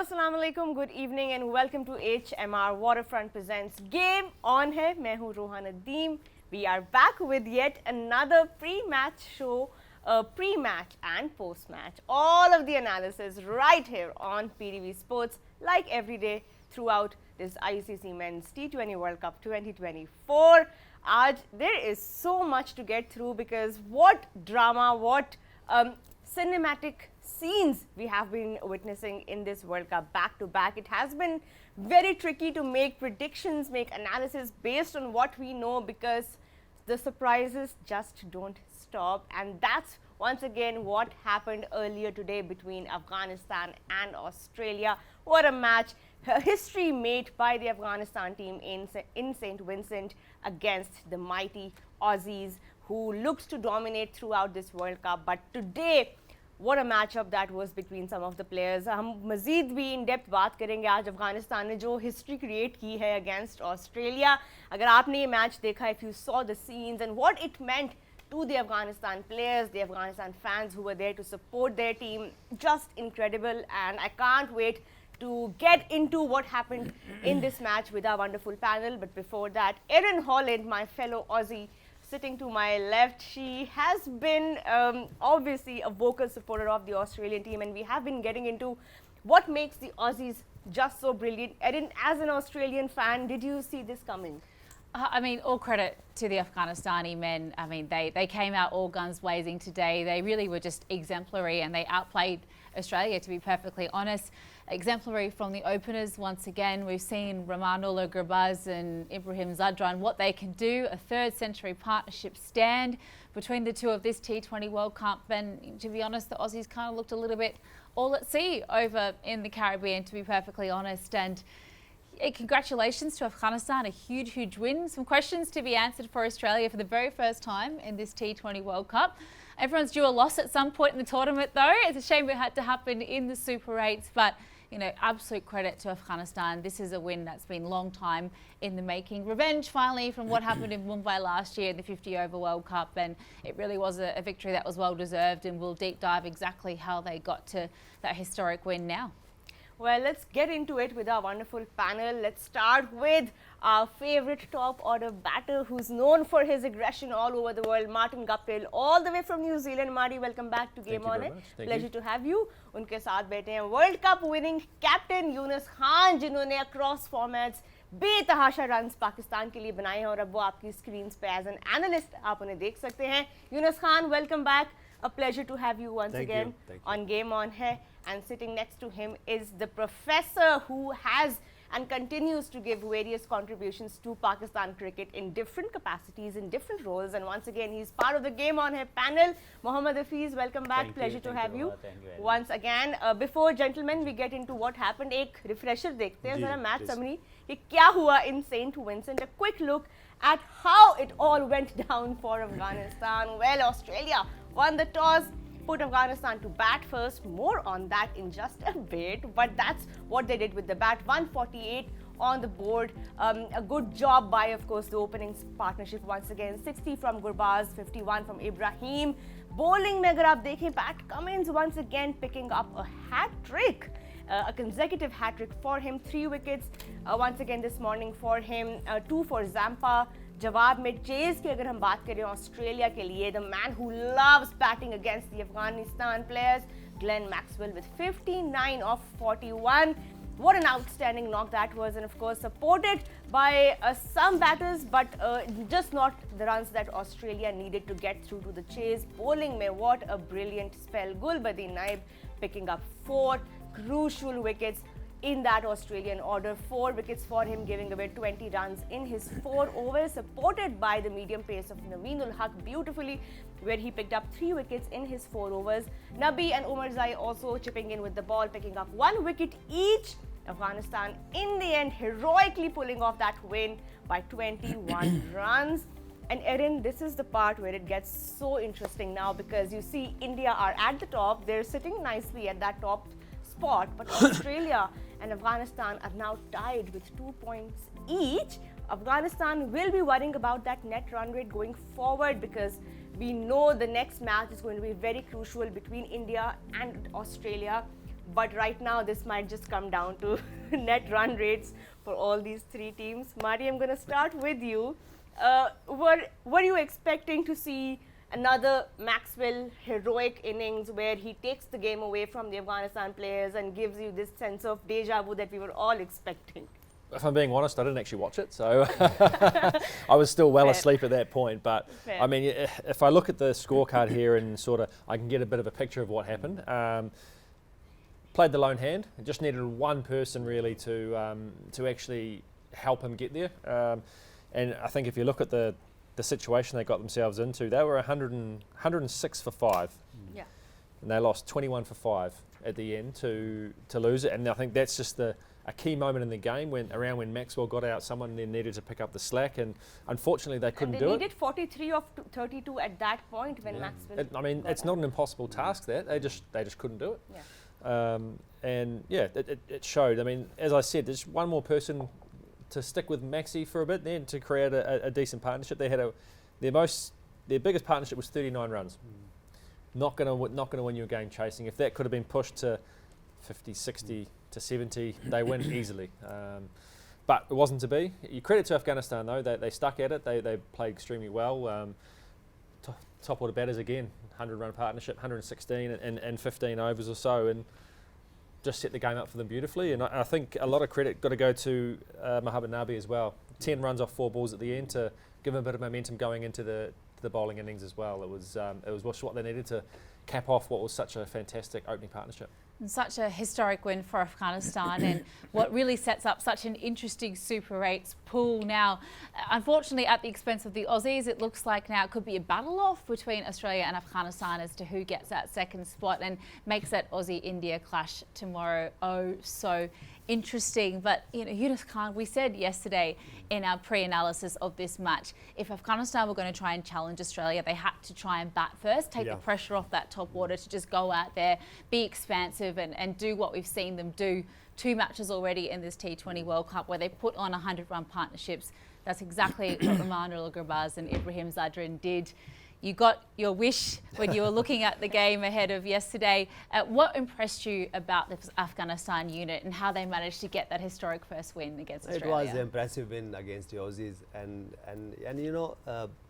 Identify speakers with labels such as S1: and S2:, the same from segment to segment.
S1: Assalamu alaikum, good evening and welcome to HMR Waterfront presents Game On Hai. मैं हूँ रोहा Nadeem. We are back with yet another pre-match show, pre-match and post-match. All of the analysis right here on PTV Sports, like every day throughout this ICC Men's T20 World Cup 2024. Aaj, there is so much to get through because what drama, what cinematic scenes we have been witnessing in this World Cup back to back. It has been very tricky to make predictions, make analysis based on what we know because the surprises just don't stop. And that's once again what happened earlier today between Afghanistan and Australia. What a match. History made by the Afghanistan team in St. Vincent against the mighty Aussies who looks to dominate throughout this World Cup. But today, what a matchup that was between some of the players. हम मज़ीद भी in depth बात करेंगे आज अफगानिस्तान ने जो history create की है अगेंस्ट ऑस्ट्रेलिया. अगर आपने ये मैच देखा, if you saw the scenes and what it meant to the Afghanistan players, the Afghanistan fans who were there to support their team, just incredible. And I can't wait to get into what happened in this match with our wonderful panel. But before that, Erin Holland, my fellow Aussie, sitting to my left, she has been obviously a vocal supporter of the Australian team, and we have been getting into what makes the Aussies just so brilliant. Erin, as an Australian fan, did you see this coming?
S2: I mean, all credit to the Afghanistani men. I mean, they came out all guns blazing today. They really were just exemplary and they outplayed Australia, to be perfectly honest. Exemplary from the openers once again. We've seen Rahmanullah Gurbaz and Ibrahim Zadran, what they can do. A third century partnership stand between the two of this T20 World Cup. And to be honest, the Aussies kind of looked a little bit all at sea over in the Caribbean, to be perfectly honest. And congratulations to Afghanistan, a huge, huge win. Some questions to be answered for Australia for the very first time in this T20 World Cup. Everyone's due a loss at some point in the tournament though. It's a shame it had to happen in the Super 8s, but you know, absolute credit to Afghanistan. This is a win that's been a long time in the making. Revenge finally from what happened in Mumbai last year in the 50 over World Cup, and it really was a victory that was well deserved, and we'll deep dive exactly how they got to that historic win now.
S1: Well, let's get into it with our wonderful panel. Let's start with our favorite top order batter who's known for his aggression all over the world, Martin Guptill, all the way from New Zealand. Marty, welcome back to Game On. Pleasure to have you. उनके साथ बैठे हैं world cup winning captain Yunus Khan, जिन्होंने across formats बेतहाशा runs Pakistan के लिए बनाए हैं और अब वो आपकी स्क्रीन पे एज एन एनालिस्ट आप उन्हें देख सकते हैं. Yunus Khan, welcome back. A pleasure to have you once again on Game On Hai. And sitting next to him is the professor who has and continues to give various contributions to Pakistan cricket in different capacities, in different roles. And once again, he's part of the Game On Hai panel. Mohammad Hafiz, welcome back. Pleasure to have you once again. Before, gentlemen, we get into what happened. एक refresher देखते हैं ज़रा match summary कि क्या हुआ in St. Vincent. A quick look at how it all went down for Afghanistan. Well, Australia won the toss, put Afghanistan to bat first. More on that in just a bit, but that's what they did with the bat. 148 on the board. A good job by, of course, the opening partnership once again. 60 from Gurbaz, 51 from Ibrahim. Bowling में अगर आप देखें, Pat Cummins once again picking up a hat trick. A consecutive hat trick for him. 3 wickets once again this morning for him. 2 for Zampa. जवाब में chase की अगर हम बात करें ऑस्ट्रेलिया के लिए, the man who loves batting against the Afghanistan players, Glenn Maxwell with 59 of 41. What an outstanding knock that was, and of course supported by some batters, but just not the runs that Australia needed to get through to the chase. Bowling mein, what a brilliant spell. Gulbadin Naib picking up 4 crucial wickets in that Australian order. 4 wickets for him, giving away 20 runs in his 4 overs, supported by the medium pace of Naveen ul Haq beautifully, where he picked up 3 wickets in his 4 overs. Nabi and Omarzai also chipping in with the ball, picking up 1 wicket each. Afghanistan in the end heroically pulling off that win by 21 runs. And Erin, this is the part where it gets so interesting now, because you see India are at the top, they're sitting nicely at that top spot, but Australia and Afghanistan are now tied with 2 points each. Afghanistan will be worrying about that net run rate going forward, because we know the next match is going to be very crucial between India and Australia. But right now, this might just come down to net run rates for all these three teams. Marty, I'm going to start with you. Were you expecting to see another Maxwell heroic innings where he takes the game away from the Afghanistan players and gives you this sense of deja vu that we were all expecting?
S3: If I'm being honest, I didn't actually watch it, so I was still well asleep at that point. But
S1: Fair.
S3: I mean, if I look at the scorecard here and sort of, I can get a bit of a picture of what happened. Played the lone hand. Just needed one person really to actually help him get there. And I think if you look at the situation they got themselves into, they were 106 for 5.
S1: Yeah.
S3: And they lost 21 for 5 at the end to lose it. And I think that's just a key moment in the game when Maxwell got out, someone then needed to pick up the slack, and unfortunately they couldn't do it.
S1: They needed 43 of 32 at that point when Maxwell.
S3: I mean, it's not an impossible task. They just couldn't do it.
S1: Yeah.
S3: And yeah, it showed. I mean, as I said, there's one more person to stick with Maxi for a bit, then to create a decent partnership. They had their biggest partnership was 39 runs. Not gonna win you a game chasing. If that could have been pushed to 50, 60 to 70, they win easily. But it wasn't to be. You credit to Afghanistan though, they stuck at it. They played extremely well. Top order batters again, 100-run partnership, 116 and 15 overs or so, and just set the game up for them beautifully. And I think a lot of credit got to go to Mohammad Nabi as well. 10 runs off 4 balls at the end to give him a bit of momentum going into the bowling innings as well. It was what they needed to cap off what was such a fantastic opening partnership.
S2: And such a historic win for Afghanistan, and what really sets up such an interesting Super 8's pool now. Unfortunately, at the expense of the Aussies, it looks like now it could be a battle off between Australia and Afghanistan as to who gets that second spot and makes that Aussie-India clash tomorrow so interesting. But Yunus Khan, we said yesterday in our pre-analysis of this match, if Afghanistan were going to try and challenge Australia, they had to try and bat first, take the pressure off that top order to just go out there, be expansive and do what we've seen them do. 2 matches already in this T20 World Cup where they put on 100-run partnerships. That's exactly what Ramanul Gurbaz and Ibrahim Zadran did. You got your wish when you were looking at the game ahead of yesterday. What impressed you about the Afghanistan unit and how they managed to get that historic first win against Australia?
S4: It was an impressive win against the Aussies, and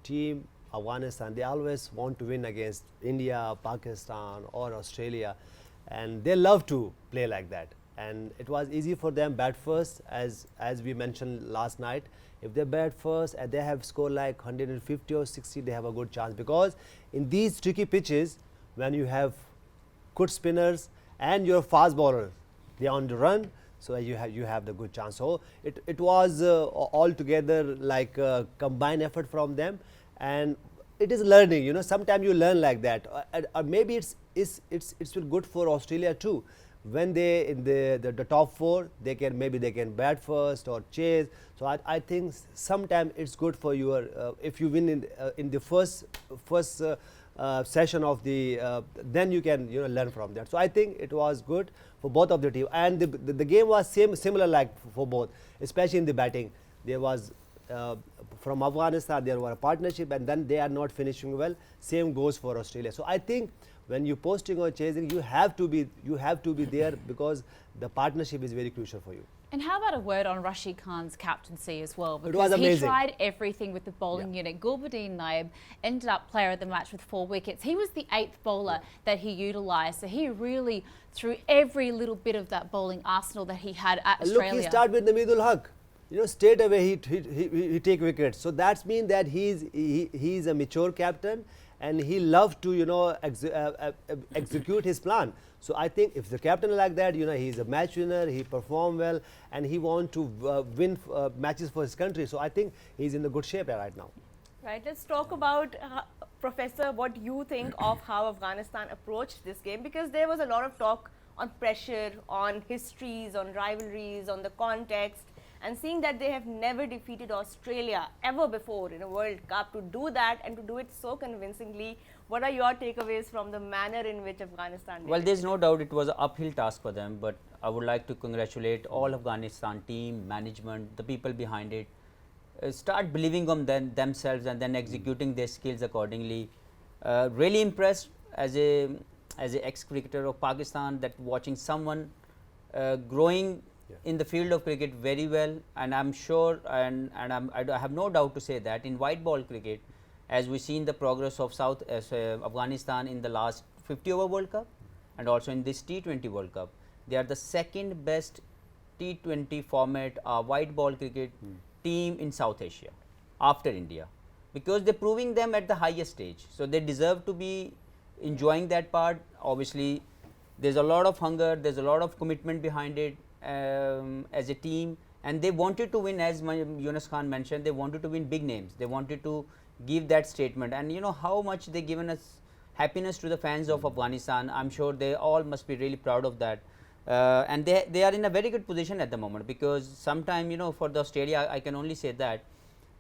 S4: team Afghanistan, they always want to win against India, Pakistan or Australia, and they love to play like that. And it was easy for them bat first, as we mentioned last night. If they bat first and they have scored like 150 or 60, they have a good chance, because in these tricky pitches, when you have good spinners and your fast bowler, they are on the run, so you have the good chance. So it was altogether like a combined effort from them, and it is learning. Sometimes you learn like that, or maybe it's good for Australia too. When they in the top 4, they can bat first or chase. So I think sometimes it's good for your if you win in the first session of the then you can learn from that. So I think it was good for both of the team, and the game was similar like for both, especially in the batting. There was from Afghanistan there were a partnership, and then they are not finishing well. Same goes for Australia. So I think when you posting or chasing, you have to be there, because the partnership is very crucial for you.
S2: And how about a word on Rashid Khan's captaincy as well? Because
S4: it was amazing.
S2: He tried everything with the bowling unit. Gulbuddin Naib ended up player of the match with 4 wickets. He was the 8th bowler that he utilised. So he really threw every little bit of that bowling arsenal that he had at Australia.
S4: Look, he started with Namidul Haq. Straight away he take wickets. So that means that he's a mature captain, and he loves to execute his plan. So I think if the captain like that, he's a match winner, he performed well, and he wants to win matches for his country. So I think he's in the good shape right now.
S1: Right, let's talk about, Professor, what you think of how Afghanistan approached this game, because there was a lot of talk on pressure, on histories, on rivalries, on the context, and seeing that they have never defeated Australia ever before in a World Cup, to do that and to do it so convincingly. What are your takeaways from the manner in which Afghanistan did
S5: Well,
S1: it?
S5: there's no doubt it was an uphill task for them, but I would like to congratulate all Afghanistan team, management, the people behind it. Start believing on themselves and then executing their skills accordingly. Really impressed as a as an ex-cricketer of Pakistan, that watching someone growing in the field of cricket very well, and I'm sure, and I have no doubt to say that in white ball cricket, as we've seen the progress of Afghanistan in the last 50-over World Cup and also in this T20 World Cup, they are the second best T20 format white ball cricket team in South Asia after India, because they're proving them at the highest stage. So they deserve to be enjoying that part. Obviously, there's a lot of hunger, there's a lot of commitment behind it as a team, and they wanted to win, as Yunus Khan mentioned, they wanted to win big names. They wanted to give that statement, and you know how much they given us happiness to the fans of Afghanistan. I'm sure they all must be really proud of that. And they are in a very good position at the moment, because sometime, you know, for the Australia, I can only say that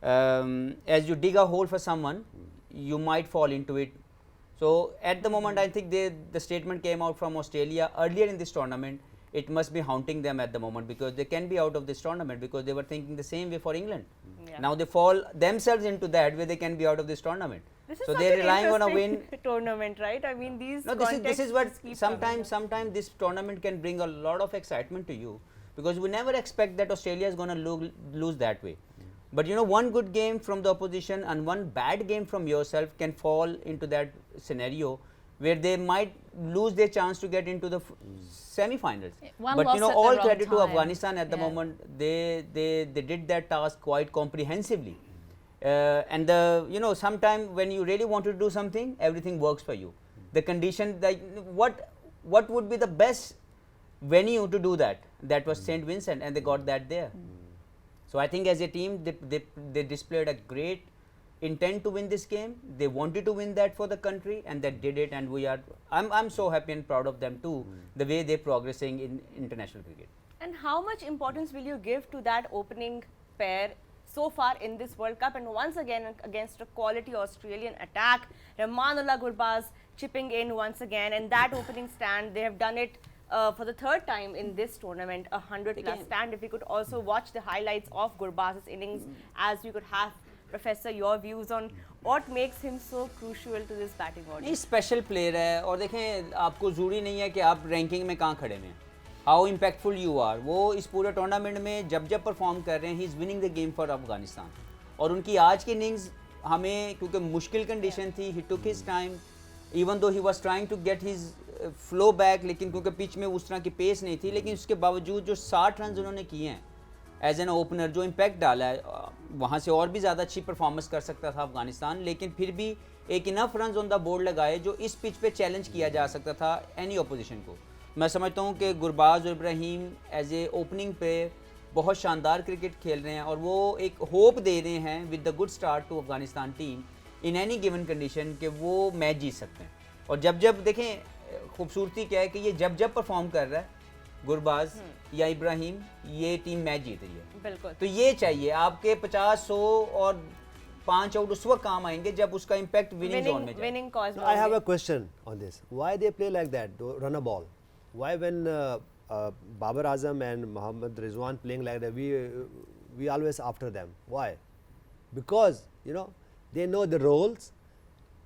S5: as you dig a hole for someone, you might fall into it. So at the moment, I think the statement came out from Australia earlier in this tournament. It must be haunting them at the moment, because they can be out of this tournament, because they were thinking the same way for England.
S1: Yeah.
S5: Now they fall themselves into that where they can be out of this tournament.
S1: This is
S5: So
S1: such
S5: they're
S1: an
S5: relying on a win.
S1: interesting tournament, right? I mean, these
S5: No, this
S1: contexts
S5: is what
S1: just keep coming up.
S5: sometimes this tournament can bring a lot of excitement to you, because we never expect that Australia is going to lose that way. But you know, one good game from the opposition and one bad game from yourself can fall into that scenario where they might lose their chance to get into the semi-finals.
S2: One
S5: But
S2: loss
S5: you know,
S2: at the
S5: all
S2: wrong
S5: credit to
S2: time.
S5: Afghanistan at the
S2: Yeah.
S5: moment. They did that task quite comprehensively. And the, you know, sometime when you really want to do something, everything works for you. The condition, that what would be the best venue to do that? That was St. Vincent, and they got that there. So I think as a team, they displayed a great intent to win this game. They wanted to win that for the country, and they did it. And I'm so happy and proud of them too, the way they're progressing in international cricket.
S1: And how much importance will you give to that opening pair so far in this World Cup? And once again, against a quality Australian attack, Rahmanullah Gurbaz chipping in once again, and that opening stand, they have done it for the third time in this tournament, 100 plus stand. If you could also watch the highlights of Gurbaz's innings, as you could have, Professor, your views on what makes him so crucial to this batting order.
S5: नहीं, special player है, और देखें, आपको ज़रूरी नहीं है कि आप रैंकिंग में कहाँ खड़े हैं, हाउ इम्पैक्टफुल यू आर. वो इस पूरे टूर्नामेंट में जब परफॉर्म कर रहे हैं, he is winning the game for Afghanistan. और उनकी आज की इनिंग्स हमें, क्योंकि मुश्किल कंडीशन थी, he took his time, even though he was trying to get his flow back, लेकिन क्योंकि पिच में उस तरह की पेस नहीं थी, लेकिन उसके बावजूद जो 60 रन उन्होंने किए हैं एज एन ओपनर, जो इम्पैक्ट डाला है, वहाँ से और भी ज़्यादा अच्छी परफॉर्मेंस कर सकता था अफगानिस्तान, लेकिन फिर भी एक enough run on the board लगाए जो इस पिच पे चैलेंज किया जा सकता था एनी ऑपोजिशन को. मैं समझता हूँ कि गुरबाज और इब्राहिम एज ए ओपनिंग पे बहुत शानदार क्रिकेट खेल रहे हैं, और वो एक होप दे रहे हैं with the good start to Afghanistan team in any given condition कि वो मैच जीत सकते हैं. और जब देखें खूबसूरती क्या है कि ये जब परफॉर्म कर रहा है गुरबाज या इब्राहिम, ये टीम मैच जीत रही है.
S1: बिल्कुल.
S5: तो ये चाहिए आपके 50, 100 और 5 आउट उस वक्त काम आएंगे जब उसका इम्पैक्ट विनिंग जोन में जाए.
S1: Winning cause.
S4: No, I have a question on this. Why they play like that, run a ball? Why when Babar Azam and Mohammad Rizwan playing like that, we always after them? Why? Because, you know, they know the roles.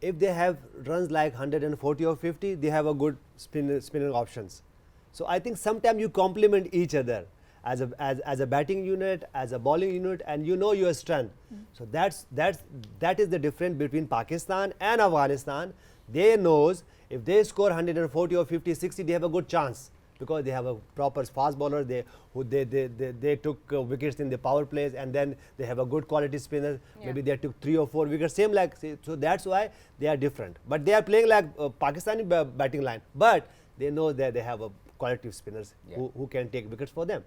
S4: If they have runs like 140 or 50, they have a good spinning options. So I think sometimes you complement each other as a batting unit, as a bowling unit, and you know your strength. So that is the difference between Pakistan and Afghanistan. They knows if they score 140 or 50, 60, they have a good chance, because they have a proper fast bowler. They took wickets in the power plays, and then they have a good quality spinner.
S1: Yeah.
S4: Maybe they took 3 or 4 wickets, same like, so that's why they are different. But they are playing like Pakistani batting line, but they know that they have a quality of spinners who can take wickets for them.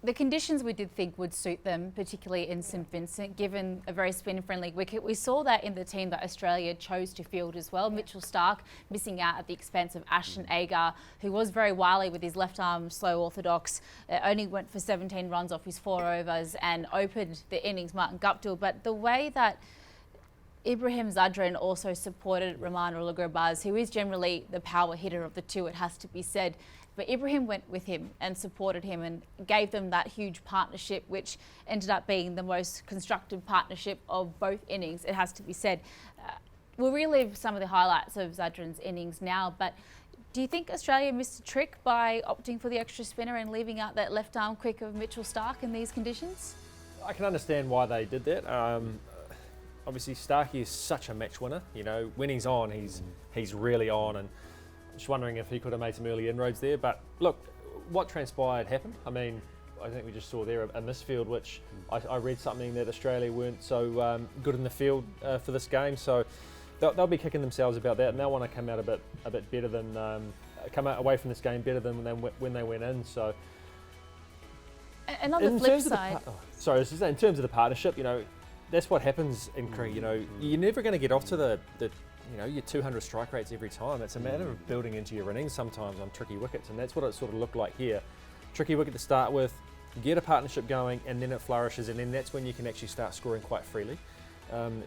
S2: The conditions we did think would suit them, particularly in St Vincent, given a very spin-friendly wicket. We saw that in the team that Australia chose to field as well. Mitchell Starc missing out at the expense of Ashton Agar, who was very wily with his left-arm slow orthodox. Only went for 17 runs off his 4 overs and opened the innings, Martin Guptill. But the way that Ibrahim Zadran also supported Rahmanullah Gurbaz, who is generally the power hitter of the two, it has to be said. But Ibrahim went with him and supported him and gave them that huge partnership, which ended up being the most constructive partnership of both innings, it has to be said. We'll relive some of the highlights of Zadran's innings now, but Do you think Australia missed a trick by opting for the extra spinner and leaving out that left arm quick of Mitchell Starc in these conditions?
S3: I can understand why they did that. Obviously, Starkey is such a match winner. You know, when he's on, he's really on, and just wondering if he could have made some early inroads there. But look, what transpired happened. I mean, I think we just saw there a misfield, which I read something that Australia weren't so good in the field for this game. So they'll be kicking themselves about that, and they'll want to come out a bit better than come out away from this game better than when they went in. So.
S2: And on the flip side,
S3: in terms of the partnership, you know, that's what happens in cricket. You know, you're never going to get off to the your 200 strike rates every time. It's a matter of building into your innings sometimes on tricky wickets, and that's what it sort of looked like here. Tricky wicket to start with, get a partnership going, and then it flourishes, and then that's when you can actually start scoring quite freely.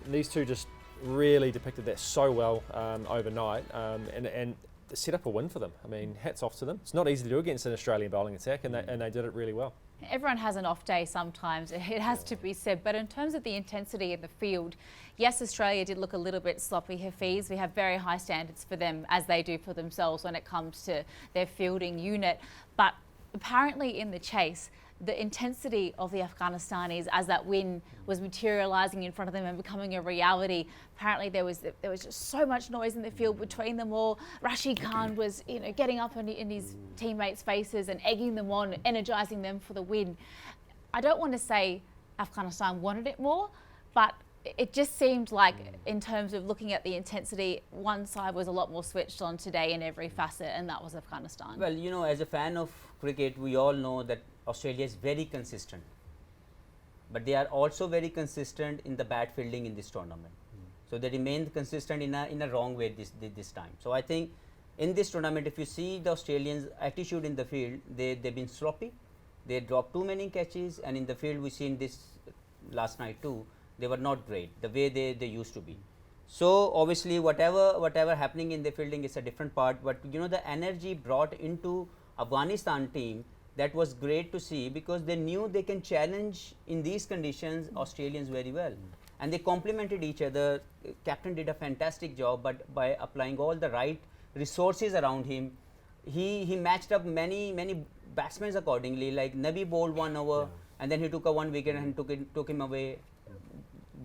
S3: These two just really depicted that so well overnight, and set up a win for them. I mean, hats off to them. It's not easy to do against an Australian bowling attack, and they did it really well.
S2: everyone has an off day sometimes, it has to be said, but in terms of the intensity in the field, yes, Australia did look a little bit sloppy. Hafiz, we have very high standards for them, as they do for themselves when it comes to their fielding unit, but apparently in the chase, the intensity of the Afghanistanis as that win was materialising in front of them and becoming a reality. Apparently there was just so much noise in the field between them all. Rashid Khan was getting up in his teammates' faces and egging them on, energising them for the win. I don't want to say Afghanistan wanted it more, but it just seemed like, in terms of looking at the intensity, one side was a lot more switched on today in every facet, and that was Afghanistan.
S5: Well, as a fan of cricket, we all know that Australia is very consistent, but they are also very consistent in the bat fielding in this tournament. So they remained consistent in a wrong way this time. So I think in this tournament, if you see the Australians' attitude in the field, they've been sloppy. They dropped too many catches, and in the field we seen this last night too. They were not great the way they used to be. So obviously whatever happening in the fielding is a different part, but the energy brought into Afghanistan team, that was great to see, because they knew they can challenge in these conditions Australians very well, and they complemented each other. Captain did a fantastic job, but by applying all the right resources around him, he matched up many batsmen accordingly. Like Nabi bowled 1 over, and then he took a 1 wicket and took him away,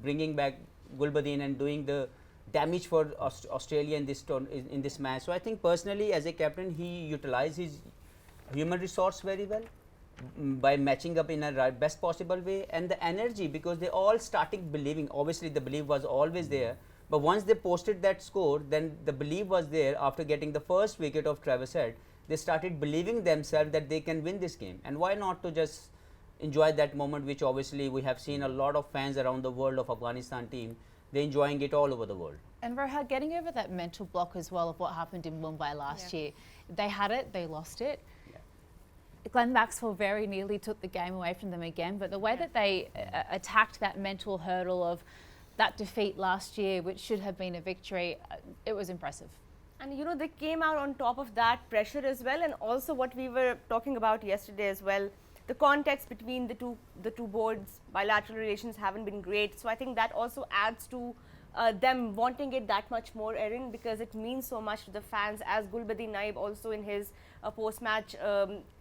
S5: bringing back Gulbadin and doing the damage for Australia in this match. So I think personally, as a captain, he utilized his human resource very well by matching up in a best possible way, and the energy, because they all started believing. Obviously the belief was always there, but once they posted that score, then the belief was there. After getting the first wicket of Travis Head, they started believing themselves that they can win this game, and why not to just enjoy that moment, which obviously we have seen a lot of fans around the world of Afghanistan team, they're enjoying it all over the world.
S2: And Rohan, getting over that mental block as well of what happened in Mumbai last year, they had it, they lost it. Glenn Maxwell very nearly took the game away from them again, but the way that they attacked that mental hurdle of that defeat last year, which should have been a victory, it was impressive.
S1: And they came out on top of that pressure as well, and also what we were talking about yesterday as well, the context between the two boards, bilateral relations haven't been great. So I think that also adds to them wanting it that much more, Erin, because it means so much to the fans. As Gulbadin Naib also in his post-match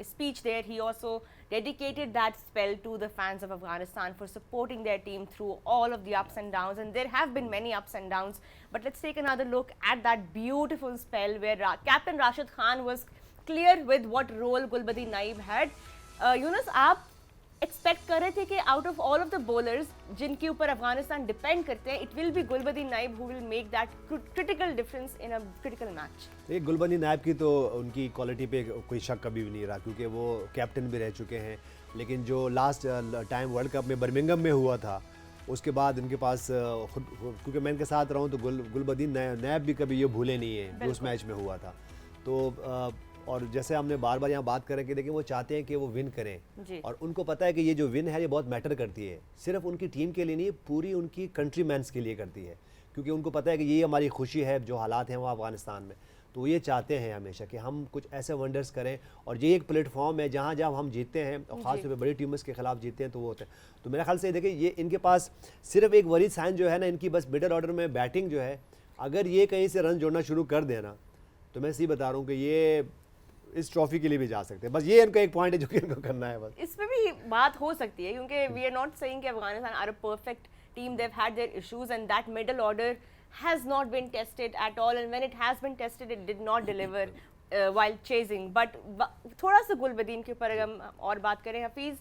S1: speech there, he also dedicated that spell to the fans of Afghanistan for supporting their team through all of the ups and downs, and there have been many ups and downs. But let's take another look at that beautiful spell where Captain Rashid Khan was clear with what role Gulbadin Naib had. Yunus, आप expect कर रहे थे कि out of all of the bowlers जिनके ऊपर Afghanistan depend करते हैं, it will be Gulbadin Naib who will make that critical difference in a critical match?
S4: ये गुलबदीन नाइब की तो उनकी क्वालिटी पे कोई शक कभी भी नहीं रहा, क्योंकि वो कैप्टन भी रह चुके हैं, लेकिन जो लास्ट टाइम वर्ल्ड कप में बर्मिंघम में हुआ था, उसके बाद उनके पास क्योंकि मैं इनके साथ रहा हूँ, तो गुलबदीन नाइब भी कभी ये भूले नहीं है जो उस मैच में हुआ था. तो और जैसे हमने बार बार यहाँ बात करें कि देखिए वो चाहते हैं कि वो विन करें, और उनको पता है कि ये जो विन है ये बहुत मैटर करती है, सिर्फ उनकी टीम के लिए नहीं, पूरी उनकी कंट्री मैंस के लिए करती है, क्योंकि उनको पता है कि ये हमारी खुशी है जो हालात हैं वहाँ अफगानिस्तान में. तो ये चाहते हैं हमेशा कि हम कुछ ऐसे वंडर्स करें, और ये एक प्लेटफॉर्म है जहाँ जब हम जीतते हैं, और ख़ास तौर पर बड़ी टीम्स के खिलाफ जीतते हैं, तो वो होता है. तो मेरे ख्याल से देखिए ये इनके पास सिर्फ एक वरीद साइन जो है ना, इनकी बस मिडल ऑर्डर में बैटिंग जो है, अगर ये कहीं से रन जोड़ना शुरू कर देना, तो मैं सी बता रहा हूँ कि ये इस ट्रॉफी के लिए भी जा सकते हैं, बस ये इनका एक पॉइंट है जो कि इनको करना है बस।
S1: इसमें भी बात हो सकती है क्योंकि वी आर नॉट सेइंग कि Afghanistan are a perfect team, they have had their issues and that middle order has not been tested at all, and when it has been tested it did not deliver while chasing. But थोड़ा सा गुलबदीन के ऊपर अगर हम और बात करें Hafeez,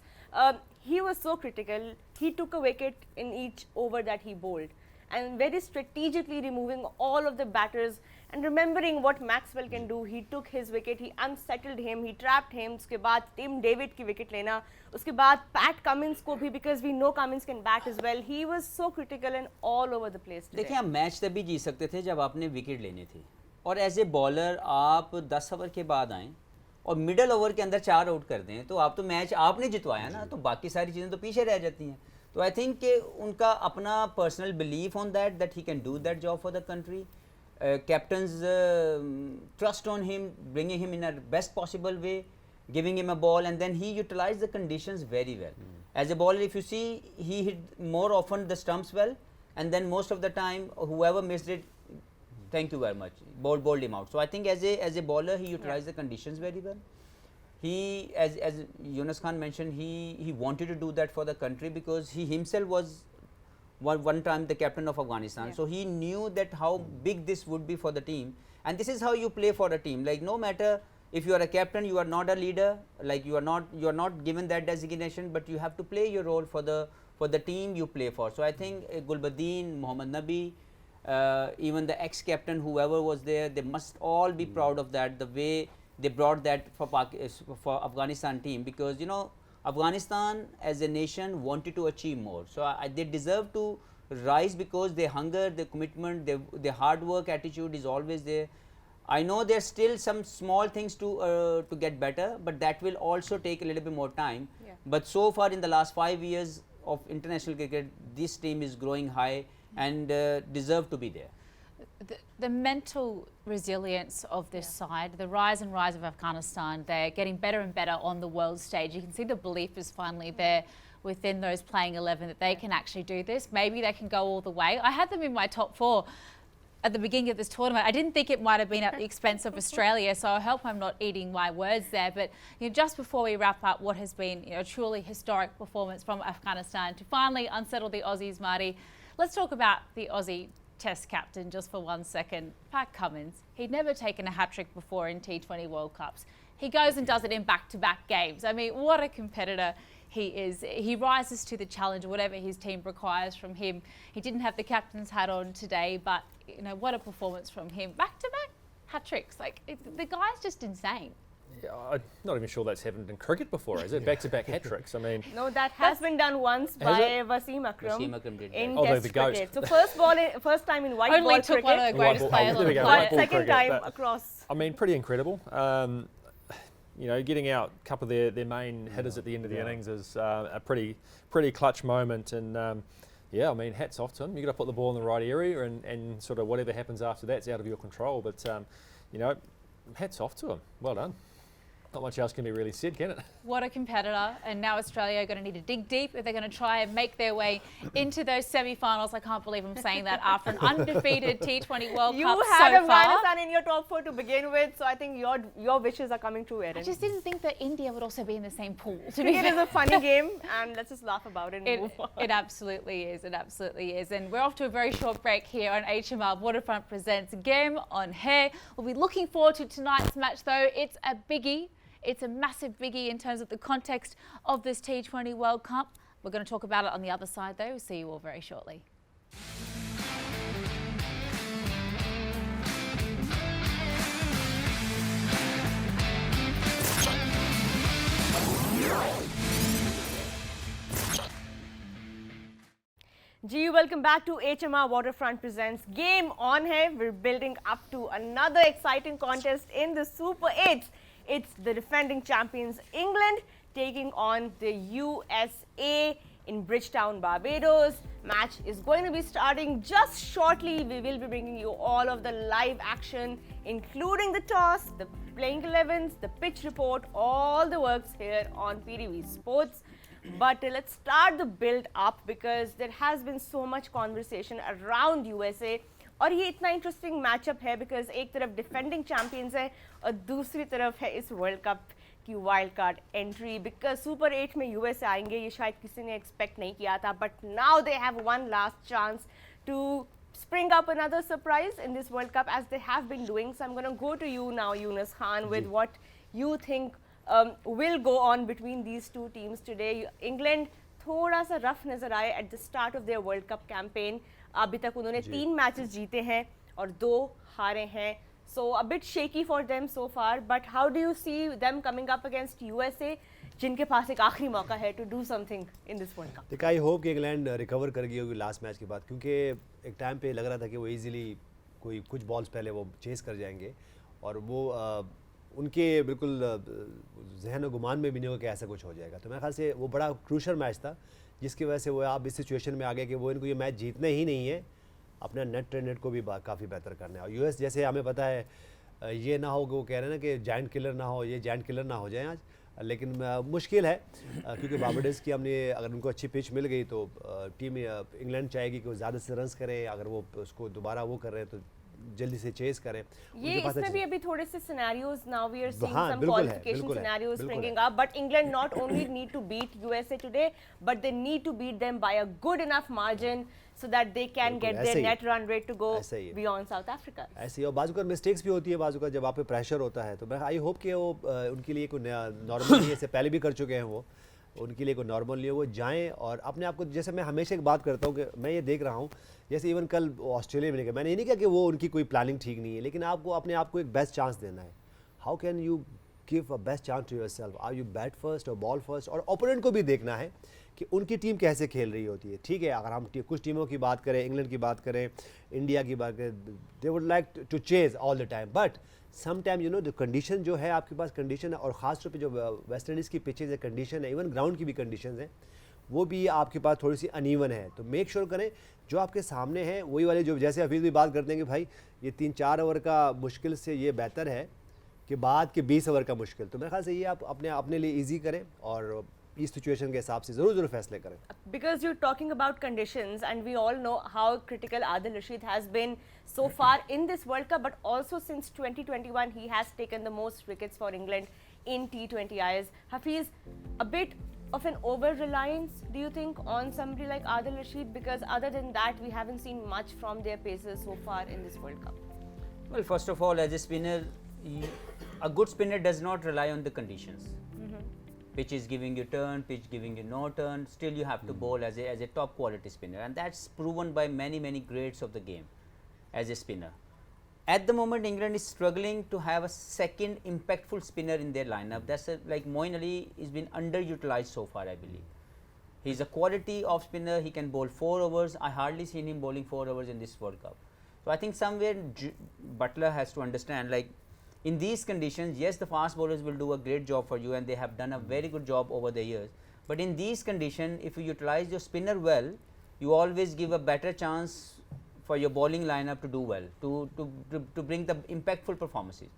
S1: he was so critical, he took a wicket in each over that he bowled and very strategically removing all of the batters and remembering what Maxwell can do. He took his wicket, he unsettled him, he trapped him. उसके बाद Tim David की wicket लेना, उसके बाद PAT Cummins को भी, because we know Cummins can bat as well. He was so critical and all over the place today.
S5: देखिए आप मैच तभी जीत सकते थे जब आपने विकेट लेनी थी, और एज ए बॉलर आप 10 ओवर के बाद आएँ और मिडल ओवर के अंदर 4 आउट कर दें तो आप तो मैच आपने जितवाया ना, तो बाकी सारी चीज़ें तो पीछे रह जाती हैं. तो आई थिंक कि उनका अपना personal belief on that he can do that job for the country. Captains trust on him, bringing him in a best possible way, giving him a ball, and then he utilized the conditions very well. As a bowler, if you see, he hit more often the stumps well, and then most of the time whoever missed it, thank you very much, bowled him out. So I think as a bowler he utilized the conditions very well. He, as Yunus Khan mentioned, he wanted to do that for the country because he himself was one time the captain of Afghanistan. So he knew that how big this would be for the team, and this is how you play for a team. Like no matter if you are a captain, you are not a leader, like you are not given that designation, but you have to play your role for the team you play for. So I think Gulbadeen, Mohammad Nabi, even the ex-captain, whoever was there, they must all be proud of that, the way they brought that for Afghanistan team, because you know Afghanistan as a nation wanted to achieve more. So they deserve to rise because their hunger, their commitment, their hard work attitude is always there. I know there's still some small things to get better, but that will also take a little bit more time.
S1: Yeah.
S5: But so far in the last 5 years of international cricket, this team is growing high and deserve to be there.
S2: The mental resilience of this side, the rise and rise of Afghanistan, they're getting better and better on the world stage. You can see the belief is finally there within those playing 11 that they can actually do this. Maybe they can go all the way. I had them in my top 4 at the beginning of this tournament. I didn't think it might have been at the expense of Australia, so I hope I'm not eating my words there. But you know, just before we wrap up what has been a truly historic performance from Afghanistan to finally unsettle the Aussies, Marty, let's talk about the Aussie Test captain just for 1 second, Pat Cummins. He'd never taken a hat-trick before in T20 World Cups. He goes and does it in back-to-back games. I mean, what a competitor he is. He rises to the challenge, whatever his team requires from him. He didn't have the captain's hat on today, but you know, what a performance from him. Back-to-back hat-tricks. Like, the guy's just insane.
S3: Yeah, I'm not even sure that's happened in cricket before, is it? Back-to-back hat-tricks. I mean,
S1: No, that has been done once by
S3: it?
S1: Wasim Akram
S5: Wasim Akram did
S1: in
S3: that. Although
S1: Test
S3: the GOAT.
S1: cricket. So first time in white
S2: Only
S1: ball
S2: took
S1: cricket,
S2: one of the greatest
S3: White ball-
S2: players
S3: there
S2: on
S3: we
S2: the
S3: go,
S2: planet.
S3: white ball
S1: second
S3: cricket,
S1: time
S3: but-
S1: across.
S3: I mean, pretty incredible. You know, getting out a couple of their main hitters at the end of the innings is a pretty clutch moment, and yeah, I mean, hats off to him. You've got to put the ball in the right area, and sort of whatever happens after that's out of your control. But you know, hats off to him. Well done. Not much else can be really said, can it?
S2: What a competitor. And now Australia are going to need to dig deep if they're going to try and make their way into those semi-finals. I can't believe I'm saying that after an undefeated T20 World
S1: You
S2: Cup
S1: had
S2: so far.
S1: Afghanistan in your top 4 to begin with, so I think your wishes are coming true, Erin.
S2: I just didn't think that India would also be in the same pool. To be
S1: Cricket is
S2: fair.
S1: a funny game, and let's just laugh about it and move on.
S2: It absolutely is. It absolutely is. And we're off to a very short break here on HMR Waterfront Presents Game on Hair. We'll be looking forward to tonight's match, though. It's a biggie. It's a massive biggie in terms of the context of this T20 World Cup. We're going to talk about it on the other side, though. We'll see you all very shortly.
S1: Ji, welcome back to HMR Waterfront Presents Game On Hai. We're building up to another exciting contest in the Super 8s. It's the defending champions England taking on the USA in Bridgetown, Barbados. Match is going to be starting just shortly. We will be bringing you all of the live action, including the toss, the playing 11s, the pitch report, all the works here on PTV Sports. But let's start the build up because there has been so much conversation around USA और ये इतना interesting matchup है because एक तरफ defending champions है और दूसरी तरफ है इस वर्ल्ड कप की wild card entry because super 8 में यूएस आएंगे ये शायद किसी ने एक्सपेक्ट नहीं किया था but now they have one last chance to spring up another surprise in this World Cup as they have been doing. So I'm going to go to you now, Yunus Khan, with what you think will go on between these two teams today. England थोड़ा सा rough नजर आए at the start of their World Cup campaign. अभी तक उन्होंने 3 matches जीते हैं और 2 हारे हैं. So a bit shaky for them so far. But how do you see them coming up against USA? जिनके पास एक आखिरी मौका है to do something in this world cup.
S4: देखिए आई होप कि इंग्लैंड रिकवर कर गई होगी लास्ट मैच के बाद क्योंकि एक टाइम पे लग रहा था कि वो इजीली कोई कुछ बॉल्स पहले वो चेस कर जाएंगे और वो उनके बिल्कुल जहन और गुमान में भी नहीं होगा कि ऐसा कुछ हो जाएगा. तो मेरे ख्याल से वो बड़ा क्रूशल मैच था जिसकी वजह से वो आप इस सिचुएशन में आ गए कि वो इनको ये मैच जीतना ही नहीं है, अपना नेट को भी काफ़ी बेहतर करना है. और यूएस जैसे हमें पता है ये ना हो कि वो कह रहे हैं ना कि जायंट किलर ना हो, ये जायंट किलर ना हो जाए आज, लेकिन मुश्किल है क्योंकि बारबाडोस की हमने अगर उनको अच्छी पिच मिल गई तो टीम इंग्लैंड चाहेगी कि वो ज़्यादा से रन्स करें. अगर वो उसको दोबारा वो कर रहे हैं तो जल्दी से चेस करें.
S1: ये इसमें भी अभी थोड़े से scenarios now we are seeing some qualification scenarios springing up but England not only need to beat USA today but they need to beat them by a good enough margin so that they can get their net run rate to go beyond South Africa.
S4: ऐसे ही और बाजू का mistakes भी होती है, बाजू का जब आप पे प्रेशर होता है तो मैं आई होप कि वो उनके लिए कोई नॉर्मल नहीं है, इससे पहले भी कर चुके हैं वो, उनके लिए कोई नॉर्मल नहीं है, वो जाएं और अपने आप को, जैसे मैं हमेशा एक बात करता हूँ कि मैं ये देख रहा हूँ जैसे इवन कल ऑस्ट्रेलिया में, मैंने ये नहीं कहा कि वो उनकी कोई प्लानिंग ठीक नहीं है, लेकिन आपको अपने आप को एक बेस्ट चांस देना है. How can you give a best chance to yourself? Are you bat first और बॉल फर्स्ट? और ओपोनेंट को भी देखना है कि उनकी टीम कैसे खेल रही होती है. ठीक है, अगर हम कुछ टीमों की बात करें, इंग्लैंड की बात करें, इंडिया की बात करें, they would like to chase all the time but some time you know the condition जो है आपके पास कंडीशन है और ख़ास तौर पे जो वेस्ट इंडीज़ की पिचेज है कंडीशन है, इवन ग्राउंड की भी कंडीशन है, वो भी आपके पास थोड़ी सी अनइवन है. तो मेक श्योर करें जो आपके सामने है वही वाले, जो जैसे अभी भी बात करते हैं कि भाई ये 3-4 ओवर का मुश्किल से ये बेहतर है कि बाद के 20 ओवर का मुश्किल. तो मेरे ख्याल से ये आप अपने लिए ईजी करें और इस सिचुएशन के हिसाब से जरूर फैसले करें.
S1: Because you're talking about conditions and we all know how critical Adil Rashid has been so far in this World Cup but also since 2021 he has taken the most wickets for England in T20Is. Hafiz, a bit of an over-reliance do you think on somebody like Adil Rashid, because other than that we haven't seen much from their pacers so far in this World Cup?
S5: Well, first of all, as a spinner, a good spinner does not rely on the conditions. Pitch is giving you turn, pitch giving you no turn, still you have to bowl as a top quality spinner, and that's proven by many greats of the game as a spinner. At the moment England is struggling to have a second impactful spinner in their lineup. That's like Moeen Ali has been underutilized so far, I believe. He's a quality off spinner, he can bowl 4 overs. I hardly seen him bowling 4 overs in this World Cup. So I think somewhere Butler has to understand, like, in these conditions, yes, the fast bowlers will do a great job for you and they have done a very good job over the years. But in these conditions, if you utilize your spinner well, you always give a better chance for your bowling lineup to do well, to bring the impactful performances.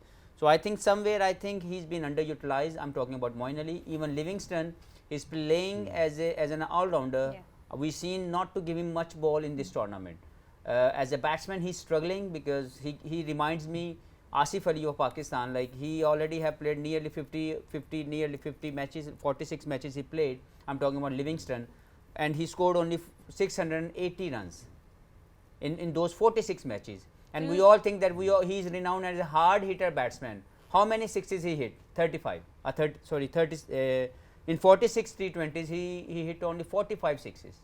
S5: So I think somewhere he's been underutilized. I'm talking about Moeen Ali. Even Livingston is playing as an all-rounder. Yeah. We've seen not to give him much ball in this tournament. As a batsman, he's struggling because he reminds me Asif Ali of Pakistan. Like, he already have played nearly 50 matches, 46 matches he played. I'm talking about Livingston, and he scored only 680 runs in those 46 matches. And we all think that he's renowned as a hard hitter batsman. How many sixes he hit? 35. 30. In 46 T20s, he hit only 45 sixes.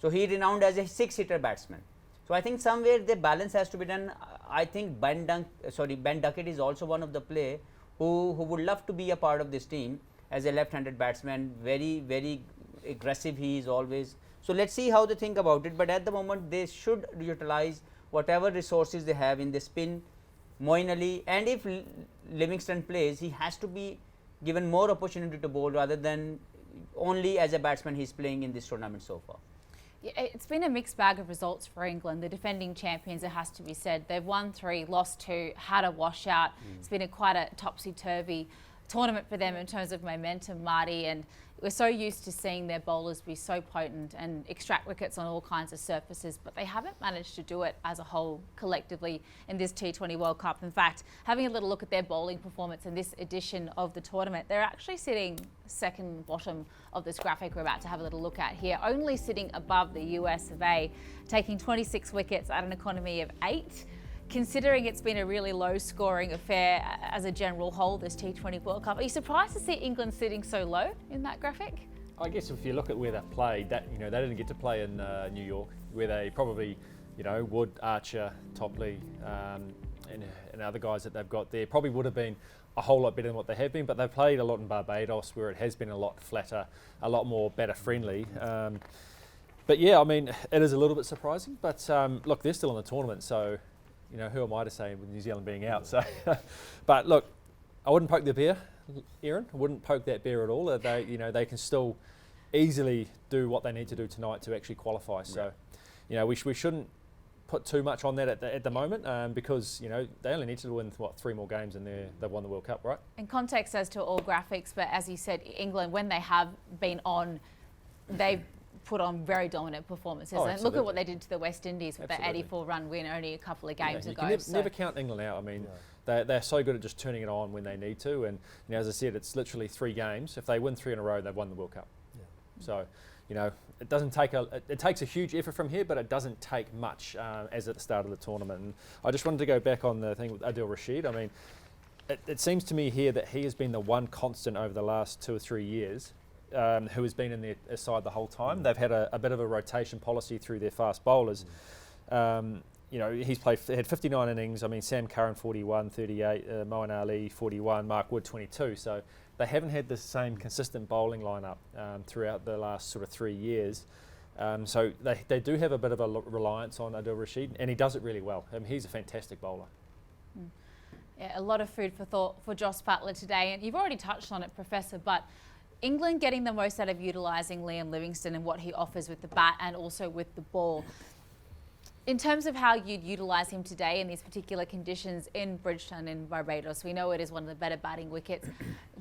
S5: So he renowned as a 6-hitter batsman. So I think somewhere the balance has to be done. I think Ben Duckett is also one of the players who would love to be a part of this team as a left-handed batsman. Very aggressive he is always. So let's see how they think about it. But at the moment they should utilize whatever resources they have in the spin. Moeen Ali, and if Livingston plays, he has to be given more opportunity to bowl rather than only as a batsman he's playing in this tournament so far.
S2: Yeah, it's been a mixed bag of results for England. The defending champions, it has to be said. They've won 3, lost 2, had a washout. It's been quite a topsy-turvy tournament for them in terms of momentum, Marty, and we're so used to seeing their bowlers be so potent and extract wickets on all kinds of surfaces, but they haven't managed to do it as a whole collectively in this T20 World Cup. In fact, having a little look at their bowling performance in this edition of the tournament, they're actually sitting second bottom of this graphic we're about to have a little look at here, only sitting above the US of A, taking 26 wickets at an economy of 8. Considering it's been a really low scoring affair as a general whole, this T20 World Cup, are you surprised to see England sitting so low in that graphic?
S3: I guess if you look at where they played, that they didn't get to play in New York, where they probably, Wood, Archer, Topley, and other guys that they've got there probably would have been a whole lot better than what they have been. But they've played a lot in Barbados, where it has been a lot flatter, a lot more batter friendly. But yeah, I mean, it is a little bit surprising. But look, they're still in the tournament, so. Who am I to say with New Zealand being out? So, but look, I wouldn't poke the bear, Aaron. I wouldn't poke that bear at all. They can still easily do what they need to do tonight to actually qualify. So, we shouldn't put too much on that at the moment because they only need to win 3 more games and they've won the World Cup, right?
S2: In context as to all graphics, but as you said, England, when they have been on, they've put on very dominant performances. And look at what they did to the West Indies with that 84-run win only a couple of games ago.
S3: You can never count England out. I mean, they're so good at just turning it on when they need to. And as I said, it's literally 3 games. If they win 3 in a row, they've won the World Cup. Yeah. So, it doesn't take it takes a huge effort from here, but it doesn't take much as at the start of the tournament. And I just wanted to go back on the thing with Adil Rashid. I mean, it seems to me here that he has been the one constant over the last 2 or 3 years. Who has been in their side the whole time. They've had a bit of a rotation policy through their fast bowlers. He's had 59 innings. I mean, Sam Curran 41, 38, Moeen Ali 41, Mark Wood 22. So they haven't had the same consistent bowling lineup throughout the last sort of 3 years. So they do have a bit of a reliance on Adil Rashid, and he does it really well. He's a fantastic bowler.
S2: Yeah, a lot of food for thought for Jos Buttler today, and you've already touched on it, Professor, but England getting the most out of utilising Liam Livingstone and what he offers with the bat and also with the ball. In terms of how you'd utilise him today in these particular conditions in Bridgetown in Barbados, we know it is one of the better batting wickets.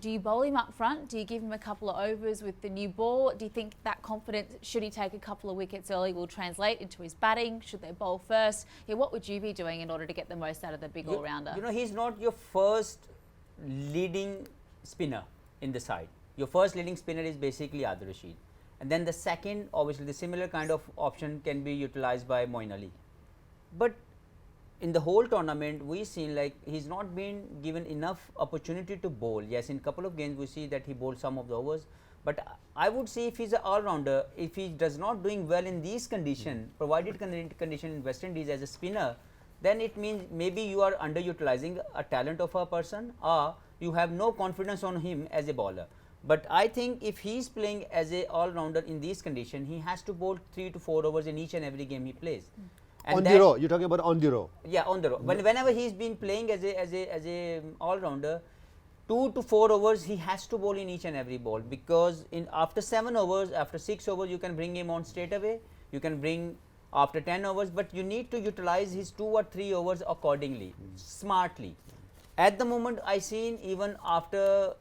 S2: Do you bowl him up front? Do you give him a couple of overs with the new ball? Do you think that confidence, should he take a couple of wickets early, will translate into his batting? Should they bowl first? Yeah, what would you be doing in order to get the most out of the big all-rounder?
S5: He's not your first leading spinner in the side. Your first leading spinner is basically Adil Rashid. And then the second, obviously the similar kind of option can be utilized by Moeen Ali. But in the whole tournament, we've seen like he's not been given enough opportunity to bowl. Yes, in a couple of games we see that he bowled some of the overs. But I would say if he's an all-rounder, if he does not doing well in these conditions, provided condition in West Indies as a spinner, then it means maybe you are underutilizing a talent of a person or you have no confidence on him as a bowler. But I think if he is playing as a all-rounder in these conditions, he has to bowl 3 to 4 overs in each and every game he plays. And
S4: on the row, you're talking about on the row.
S5: Yeah, on the row. Whenever he's been playing as a all-rounder, 2 to 4 overs he has to bowl in each and every ball, because after 7 overs, after 6 overs, you can bring him on straight away. You can bring after 10 overs, but you need to utilize his 2 or 3 overs accordingly, smartly. At the moment, I seen even after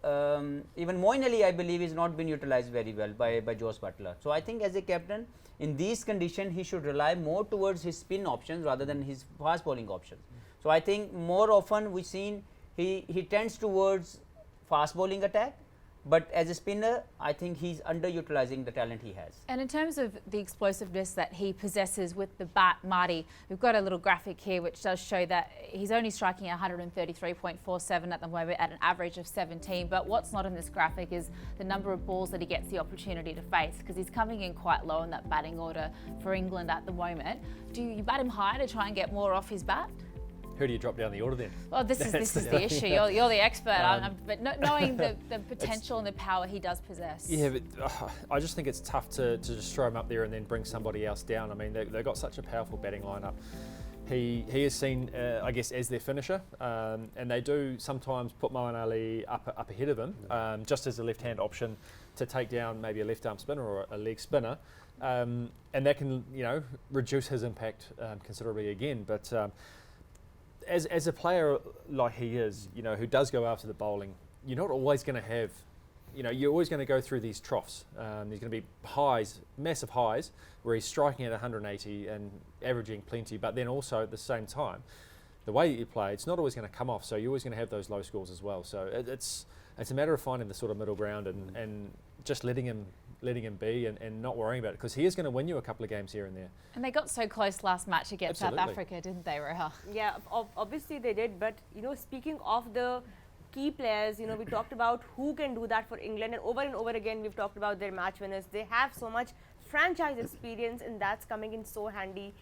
S5: even Moeen Ali, I believe, is not been utilized very well by Jos Buttler. So I think as a captain, in these conditions, he should rely more towards his spin options rather than his fast bowling options. So I think more often we seen he tends towards fast bowling attack. But as a spinner, I think he's underutilizing the talent he has.
S2: And in terms of the explosiveness that he possesses with the bat, Marty, we've got a little graphic here which does show that he's only striking 133.47 at the moment at an average of 17. But what's not in this graphic is the number of balls that he gets the opportunity to face, because he's coming in quite low in that batting order for England at the moment. Do you bat him high to try and get more off his bat?
S3: Who do you drop down the order then?
S2: Well, this is the issue. You're the expert, but knowing the potential and the power he does possess.
S3: Yeah, but I just think it's tough to just throw him up there and then bring somebody else down. I mean, they've got such a powerful batting lineup. He is seen, I guess, as their finisher, and they do sometimes put Moeen Ali up ahead of him, just as a left-hand option to take down maybe a left-arm spinner or a leg spinner, and that can reduce his impact considerably again. But as a player like he is, who does go after the bowling, you're not always going to have, you're always going to go through these troughs. There's going to be highs, massive highs, where he's striking at 180 and averaging plenty, but then also at the same time, the way that you play, it's not always going to come off, so you're always going to have those low scores as well. So it's a matter of finding the sort of middle ground and just letting him be and not worrying about it, because he is going to win you a couple of games here and there.
S2: And they got so close last match against South
S3: Absolutely.
S2: Africa, didn't they, Reha?
S1: Yeah, obviously they did. But speaking of the key players, we talked about who can do that for England, and over again we've talked about their match winners. They have so much franchise experience, and that's coming in so handy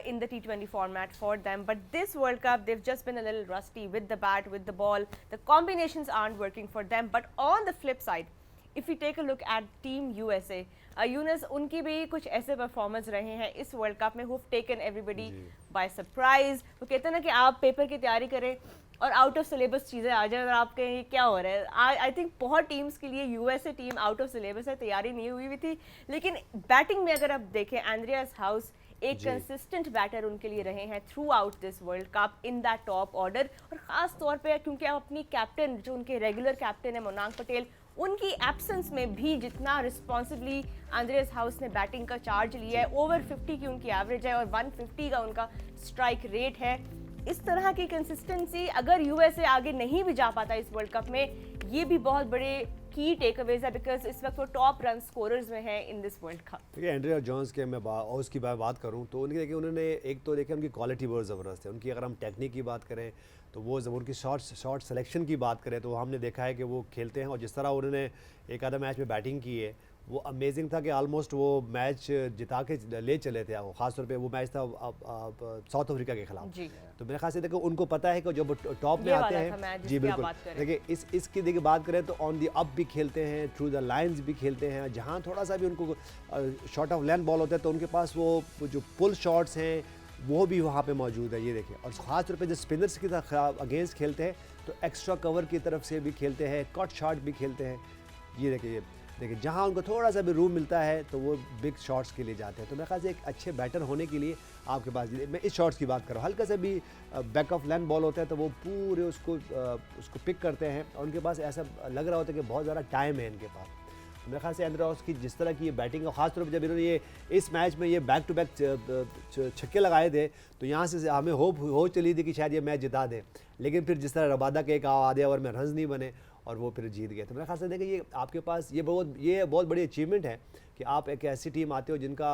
S1: in the T20 format for them. But this World Cup, they've just been a little rusty with the bat, with the ball. The combinations aren't working for them. But on the flip side, if we take a look at Team USA, Yunus उनकी भी कुछ ऐसे performance रहे हैं इस world cup में who've taken everybody by surprise. वो कहते हैं ना कि आप पेपर की तैयारी करें और आउट ऑफ सिलेबस चीज़ें आ जाए और आप कहें ये क्या हो रहा है. आई थिंक बहुत टीम्स के लिए USA team out of syllabus है, तैयारी नहीं हुई थी. लेकिन बैटिंग में अगर आप देखें, एंड्रियास हाउस एक कंसिस्टेंट बैटर उनके लिए रहे हैं through out this world cup in that top order. और ख़ास तौर पे क्योंकि आप अपनी कैप्टन, जो उनके रेगुलर कैप्टन है मोनांग पटेल, उनकी एब्सेंस में भी जितना रिस्पॉन्सिबली एंड्रियास हाउस ने बैटिंग का चार्ज लिया है, ओवर 50 की उनकी एवरेज है और 150 का उनका स्ट्राइक रेट है. इस तरह की कंसिस्टेंसी अगर यूएसए आगे नहीं भी जा पाता इस वर्ल्ड कप में, ये भी बहुत बड़े की टेकअवेज है, बिकॉज इस वक्त वो टॉप रन स्कोरर्स में हैं इन दिस वर्ल्ड कप.
S4: देखिए एंड्रिया जोन्स के मैं और उसकी बात करूं तो उनकी देखिए उन्होंने एक तो देखिए उनकी क्वालिटी बहुत ज़बरदस्त है. उनकी अगर हम टेक्निक की बात करें तो वो उनकी शॉट सिलेक्शन की बात करें तो हमने देखा है कि वो खेलते हैं, और जिस तरह उन्होंने एक आधा मैच में बैटिंग की है वो अमेजिंग था कि ऑलमोस्ट वो मैच जिता के ले चले थे. ख़ासतौर पे वो मैच था साउथ अफ्रीका के खिलाफ. तो मेरे ख्याल से देखो उनको पता है कि जब टॉप में आते हैं, जी बिल्कुल, देखिए इसकी देखिए बात करें तो ऑन दी अप भी खेलते हैं, थ्रू द लाइंस भी खेलते हैं. जहाँ थोड़ा सा भी उनको शॉर्ट ऑफ लेंथ बॉल होता है तो उनके पास वो जो पुल शॉट्स हैं वो भी वहाँ पे मौजूद है. ये देखिए, और ख़ास तौर पे जब स्पिनर्स की तरफ अगेंस्ट खेलते हैं तो एक्स्ट्रा कवर की तरफ से भी खेलते हैं, कट शॉट भी खेलते हैं. ये देखिए जहाँ उनको थोड़ा सा भी रूम मिलता है तो वो बिग शॉट्स के लिए जाते हैं. तो मेरे ख्याल से एक अच्छे बैटर होने के लिए आपके पास, मैं इस शॉट्स की बात कर रहा हूँ, हल्का सा भी बैक ऑफ लेंथ बॉल होता है तो वो पूरे उसको पिक करते हैं, और उनके पास ऐसा लग रहा होता है कि बहुत ज़्यादा टाइम है इनके पास. मेरे ख्याल से एंड्रियास की जिस तरह की ये बैटिंग है, खासतौर पर जब इन्होंने ये इस मैच में ये बैक टू बैक छक्के लगाए थे तो यहाँ से हमें हो चली थी कि शायद ये मैच जिता दें, लेकिन फिर जिस तरह रबादा के एक आधे ओवर में रन्स नहीं बने और वो फिर जीत गए. तो मेरे ख्याल से देखिए ये आपके पास ये बहुत बड़ी अचीवमेंट है कि आप एक ऐसी टीम आते हो जिनका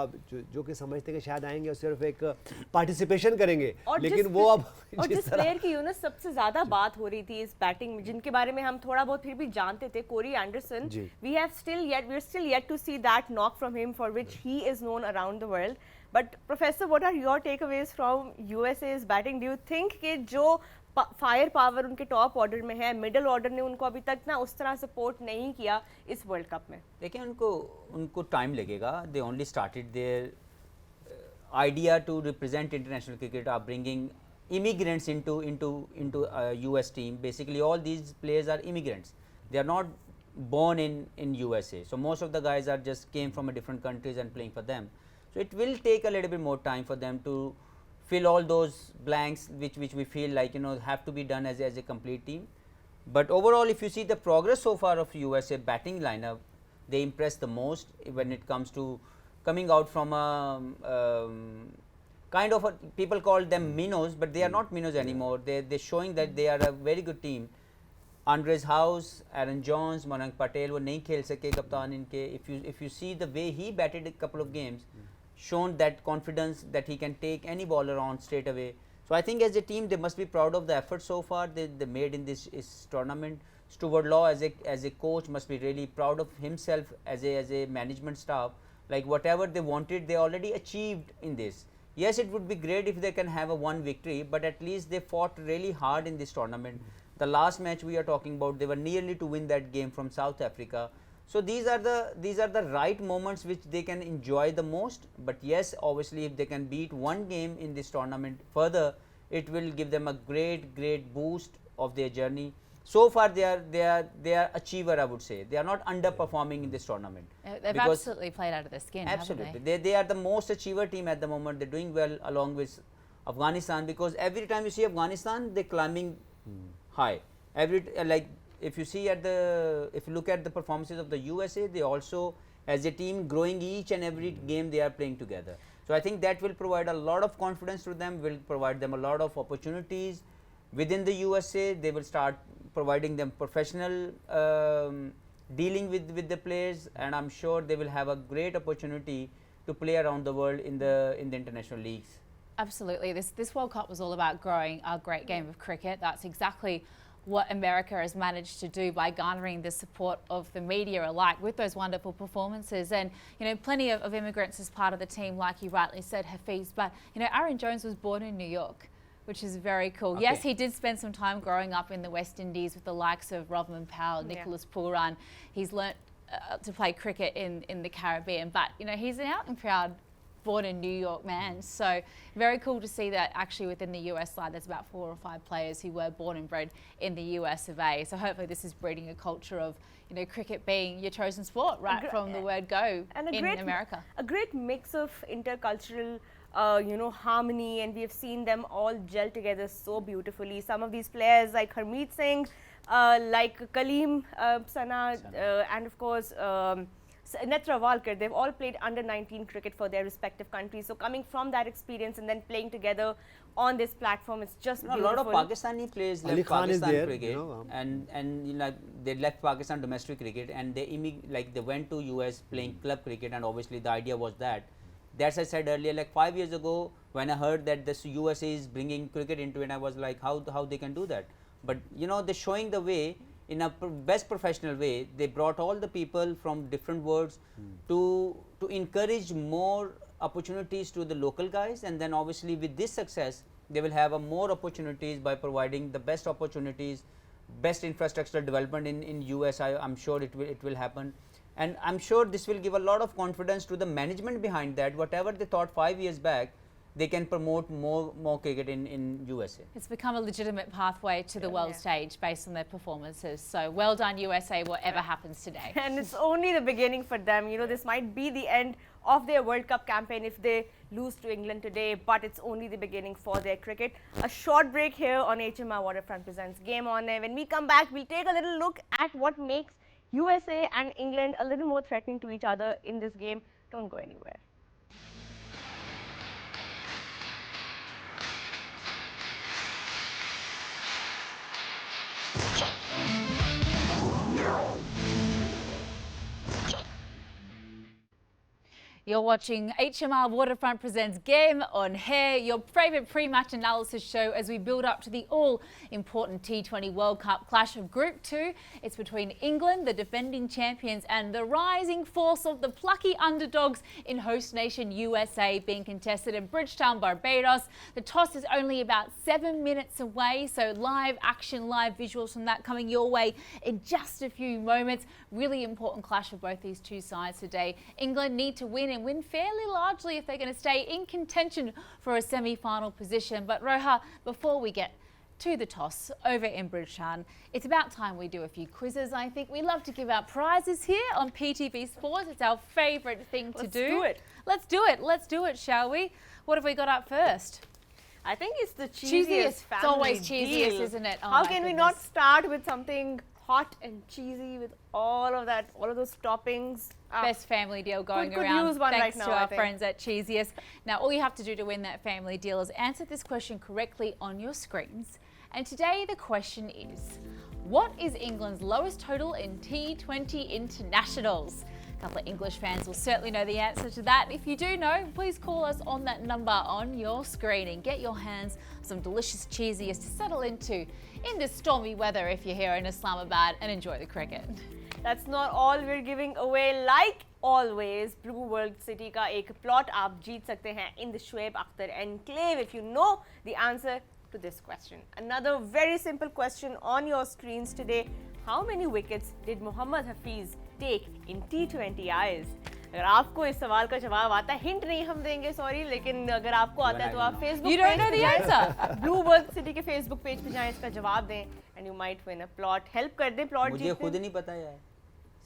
S4: जो कि समझते हैं कि शायद आएंगे और सिर्फ एक पार्टिसिपेशन करेंगे, लेकिन वो अब
S1: और जिस प्लेयर की यूनस सबसे ज्यादा बात हो रही थी इस बैटिंग में, जिनके बारे में हम थोड़ा बहुत फिर भी जानते थे, Corey Anderson, we are still yet to see that knock from him for which he is known around the world. But professor, what are your takeaways from USA's batting? Do you think कि जो fire power उनके top order में है, middle order ने उनको अभी तक ना उस तरह सपोर्ट नहीं किया इस वर्ल्ड कप में?
S5: देखिए उनको टाइम लगेगा. They only started their idea to represent international cricket are bringing immigrants into US team. Basically all these players are immigrants, they are not born in USA, so most of the guys are just came from a different countries and playing for them. So it will take a little bit more time for them to fill all those blanks which we feel like have to be done as a complete team. But overall, if you see the progress so far of USA batting lineup, they impress the most when it comes to coming out from a kind of people call them minnows, but they are not minnows anymore. They're showing that they are a very good team. Andres House, Aaron Jones, Monaang Patel वो नहीं खेल सके कप्तान इनके. If you see the way he batted a couple of games, shown that confidence that he can take any bowler on straight away. So I think as a team they must be proud of the effort so far they made in this tournament. Stuart Law as a coach must be really proud of himself as a management staff. Like whatever they wanted, they already achieved in this. Yes, it would be great if they can have a one victory, but at least they fought really hard in this tournament. The last match we are talking about, they were nearly to win that game from South Africa. So these are the right moments which they can enjoy the most. But yes, obviously if they can beat one game in this tournament further, it will give them a great boost of their journey. So far they are achiever, I would say. They are not underperforming in this tournament.
S2: They've absolutely played out of their skin.
S5: Absolutely, they are the most achiever team at the moment. They're doing well along with Afghanistan, because every time you see Afghanistan, they're climbing high. if you look at the performances of the USA, they also as a team growing each and every game they are playing together. So I think that will provide a lot of confidence to them, will provide them a lot of opportunities within the USA. They will start providing them professional dealing with the players, and I'm sure they will have a great opportunity to play around the world in the international leagues.
S2: Absolutely. This World Cup was all about growing a great game of cricket. That's exactly what America has managed to do by garnering the support of the media alike with those wonderful performances. And, you know, plenty of immigrants as part of the team, like you rightly said, Hafiz. But, you know, Aaron Jones was born in New York, which is very cool.
S5: Okay.
S2: Yes, he did spend some time growing up in the West Indies with the likes of Rodman Powell, Nicholas Pooran. He's learnt to play cricket in the Caribbean. But, you know, he's an out and proud born in New York man. So very cool to see that actually within the US side there's about 4 or 5 players who were born and bred in the US of A. So hopefully this is breeding a culture of, you know, cricket being your chosen sport right from the word go
S1: and
S2: in America.
S1: A great mix of intercultural you know, harmony, and we have seen them all gel together so beautifully. Some of these players like Harmeet Singh, like Kaleem Sana, and of course Netra Walkar, they've all played under 19 cricket for their respective countries. So coming from that experience and then playing together on this platform, it's just beautiful.
S5: A lot of Pakistani players left Pakistan cricket,
S4: you know,
S5: and you know, they left Pakistan domestic cricket, and they they went to US playing club cricket, and obviously the idea was that. That's I said earlier, like 5 years ago when I heard that this USA is bringing cricket into it, I was like, how they can do that? But you know, they're showing the way in a best professional way. They brought all the people from different worlds to encourage more opportunities to the local guys, and then obviously with this success they will have more opportunities by providing the best opportunities, best infrastructural development in US. I'm sure it will happen, and I'm sure this will give a lot of confidence to the management behind that. Whatever they thought 5 years back, they can promote more cricket in USA.
S2: It's become a legitimate pathway to the world stage based on their performances. So well done USA, whatever happens today.
S1: And it's only the beginning for them. You know, this might be the end of their World Cup campaign if they lose to England today, but it's only the beginning for their cricket. A short break here on HMR Waterfront presents Game On Air. When we come back, we'll take a little look at what makes USA and England a little more threatening to each other in this game. Don't go anywhere.
S2: You're watching HMR Waterfront presents Game On Air, your favourite pre-match analysis show as we build up to the all-important T20 World Cup clash of Group 2. It's between England, the defending champions, and the rising force of the plucky underdogs in host nation USA, being contested in Bridgetown, Barbados. The toss is only about 7 minutes away, so live action, live visuals from that coming your way in just a few moments. Really important clash of both these two sides today. England need to win and win fairly largely if they're going to stay in contention for a semi-final position. But Roha, before we get to the toss over in Bridgetown, it's about time we do a few quizzes. I think we love to give out prizes here on PTV Sports. It's our favourite thing to do. Let's do it. Let's do it, shall we? What have we got up first?
S1: I think it's the cheesiest family
S2: It's always cheesiest,
S1: deal.
S2: isn't it? Oh,
S1: how can we not start with something hot and cheesy with all of that, all of those toppings?
S2: Best family deal going
S1: could
S2: around.
S1: use one
S2: Thanks
S1: right
S2: to
S1: now,
S2: our friends at Cheesiest. Now, all you have to do to win that family deal is answer this question correctly on your screens. And today the question is, what is England's lowest total in T20 internationals? A couple of English fans will certainly know the answer to that. If you do know, please call us on that number on your screen and get your hands some delicious Cheesiest to settle into in this stormy weather if you're here in Islamabad and enjoy the cricket.
S1: That's not all we're giving away. Like always, Blue World City का एक plot आप जीत सकते हैं in the Shoaib Akhtar Enclave if you know the answer to this question. Another very simple question on your screens today. How many wickets did Mohammad Hafiz take in T20 Is? अगर आपको इस सवाल का जवाब आता है, hint नहीं हम देंगे, सॉरी, लेकिन अगर आपको आता है तो आप Facebook
S2: You don't know the answer.
S1: Blue world city के फेसबुक पेज पे जाएं, इसका जवाब दें and you might win a plot. Help कर दें प्लॉट
S5: मुझे खुद नहीं पता यार,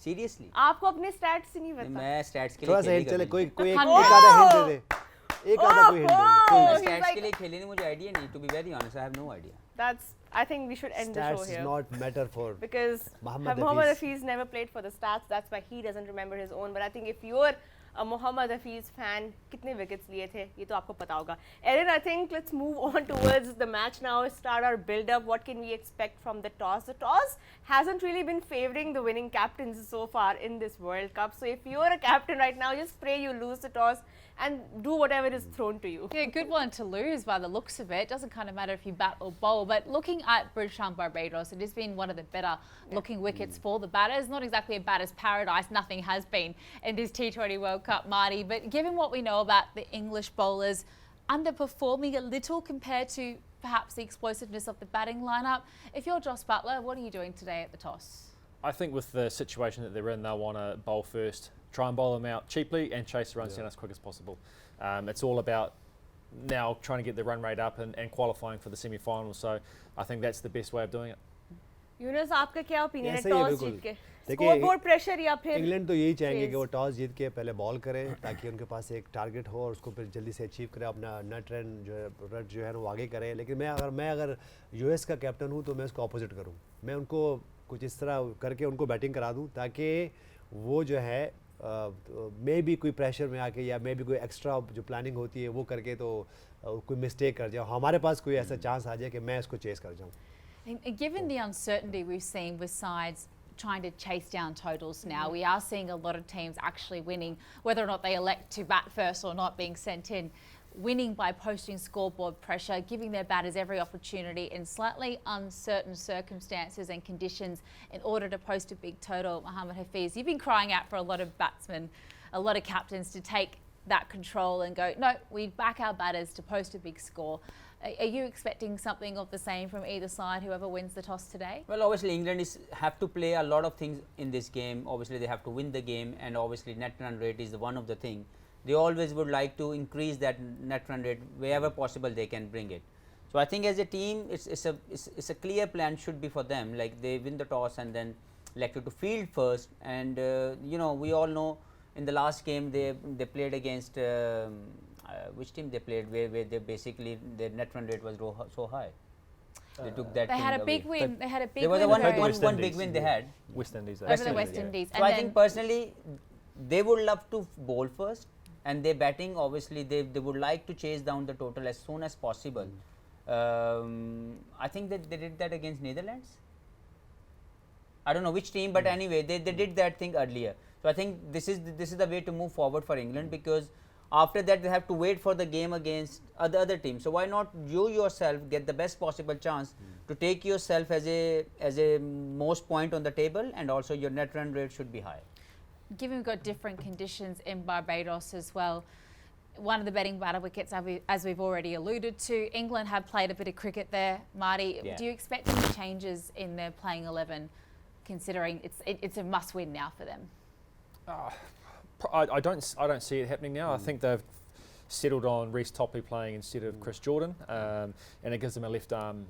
S5: सीरियसली
S1: आपको अपने स्टैट्स नहीं पता.
S5: मैं स्टैट्स के
S4: थोड़ा सा
S5: लिए
S4: हिंट चले, कोई एक
S1: Oh!
S4: आधा हिंट दे दे, एक आधा कोई हिंट दे दे.
S1: Oh!
S5: स्टैट्स के लिए खेले नहीं, मुझे आइडिया नहीं, to be very honest I have no idea.
S1: That's I think we should end the show
S4: Stats
S1: here.
S4: not matter for
S1: Because
S4: Mohammad
S1: Mohammad
S4: Hafiz.
S1: Hafiz never played for the stats. That's why he doesn't remember his own. But I think if you're a Mohammad Hafiz fan, कितने wickets लिए थे ये तो आपको पता होगा. Erin, I think let's move on towards the match now. Start our build-up. What can we expect from the toss? The toss hasn't really been favouring the winning captains so far in this World Cup. So if you're a captain right now, just pray you lose the toss and do whatever is thrown to you.
S2: Yeah, good one to lose by the looks of it. It doesn't kind of matter if you bat or bowl, but looking at British Barbados, it has been one of the better looking wickets for the batters. Not exactly a batter's paradise, nothing has been in this T20 World Cup, Marty, but given what we know about the English bowlers underperforming a little compared to perhaps the explosiveness of the batting lineup, if you're Joss Buttler, what are you doing today at the toss?
S3: I think with the situation that they're in, they'll want to bowl first, try and bowl them out cheaply and chase the runs down as quick as possible. It's all about now trying to get the run rate up and qualifying for the semi-finals. So I think that's the best way of doing it.
S1: Yunus आपका क्या opinion है
S4: ऐसा ही है
S1: toss
S4: बिल्कुल.
S1: जीत के?
S4: देखिए,
S1: scoreboard pressure या फिर
S4: इंग्लैंड तो यही चाहेंगे
S1: Chase.
S4: कि वो टॉस जीत के पहले बॉल करें ताकि उनके पास एक टारगेट हो और उसको फिर जल्दी से अचीव करें, अपना नेट रन जो है वो आगे करें. लेकिन मैं अगर यूएस का कैप्टन हूँ तो मैं उसको अपोजिट करूँ. मैं उनको कुछ इस तरह करके उनको बैटिंग करा दूँ ताकि वो जो है मे भी कोई प्रेशर में आके या मे भी कोई एक्स्ट्रा जो प्लानिंग होती है वो करके तो कोई मिस्टेक कर जाए, हमारे पास कोई ऐसा चांस आ जाए कि मैं इसको चेस कर जाऊँ.
S2: And given the uncertainty we've seen with sides trying to chase down totals now, we are seeing a lot of teams actually winning, whether or not they elect to bat first or not being sent in, winning by posting scoreboard pressure, giving their batters every opportunity in slightly uncertain circumstances and conditions in order to post a big total. Mohammad Hafiz, you've been crying out for a lot of batsmen, a lot of captains to take that control and go, no, we back our batters to post a big score. Are you expecting something of the same from either side, whoever wins the toss today?
S5: Well, obviously England have to play a lot of things in this game. Obviously they have to win the game, and obviously net run rate is one of the thing. They always would like to increase that net run rate wherever possible they can bring it. So I think as a team, it's a clear plan should be for them. Like they win the toss and then elected to field first, and you know, we all know in the last game they played against which team they played where they basically their net run rate was so high. They took that.
S2: They had a
S5: away.
S2: big win. They had a big
S5: There was
S2: win.
S5: a one
S2: over
S5: big win they had
S3: West Indies.
S2: over the West Indies.
S5: So
S2: And
S5: I
S2: then
S5: think personally they would love to bowl first, and their batting obviously they would like to chase down the total as soon as possible. I think that they did that against Netherlands. I don't know which team, but anyway they did that thing earlier. So I think this is the way to move forward for England, because after that they have to wait for the game against other teams. So why not you yourself get the best possible chance to take yourself as a most point on the table, and also your net run rate should be high.
S2: given we've got different conditions in Barbados as well, one of the betting batter wickets, as we've already alluded to, England have played a bit of cricket there. Marty,
S5: Yeah.
S2: do you expect any changes in their playing 11, considering it's a must-win now for them?
S3: I don't see it happening now. I think they've settled on Reece Topley playing instead of Chris Jordan, and it gives them a left arm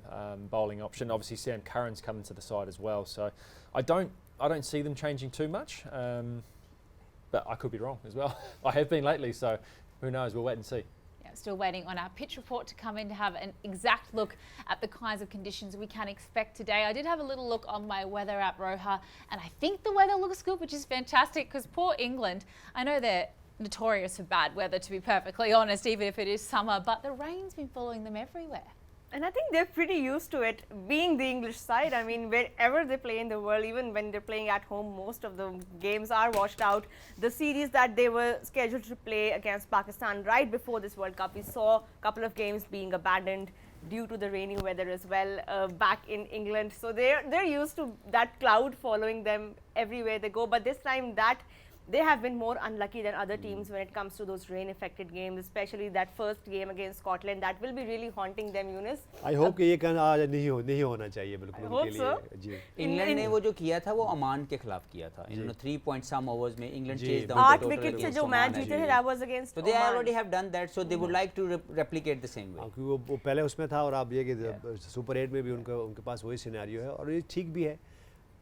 S3: bowling option. Obviously Sam Curran's come into the side as well, so I don't see them changing too much, but I could be wrong as well. I have been lately, so who knows, we'll wait and see.
S2: Yeah, still waiting on our pitch report to come in to have an exact look at the kinds of conditions we can expect today. I did have a little look on my weather app, Roha, and I think the weather looks good, which is fantastic, because poor England, I know they're notorious for bad weather, to be perfectly honest, even if it is summer, but the rain's been following them everywhere.
S1: And I think they're pretty used to it, being the English side. I mean, wherever they play in the world, even when they're playing at home, most of the games are washed out. The series that they were scheduled to play against Pakistan right before this World Cup, we saw a couple of games being abandoned due to the rainy weather as well back in England. So they're used to that cloud following them everywhere they go. But this time they have been more unlucky than other teams when it comes to those rain-affected games, especially that first game against Scotland. That will be really haunting them, Yunus.
S4: I hope कि ये कहना आज नहीं होना चाहिए बिल्कुल
S1: I hope
S4: उनके
S1: so.
S4: लिए जी.
S5: इंग्लैंड ने वो जो किया था वो ओमान के खिलाफ किया था. इन्होंने 3 point some overs में इंग्लैंड
S4: जी.
S5: चेज डाउन
S1: 8 wickets से जो मैच जीते थे, that was against
S5: So they
S1: Oman.
S5: already have done that, so they would like to replicate the same way.
S4: क्योंकि वो पहले उसमें था और आप ये कि सुपर 8 में भी उनके पास वही सिनेरियो है और ये ठीक भी है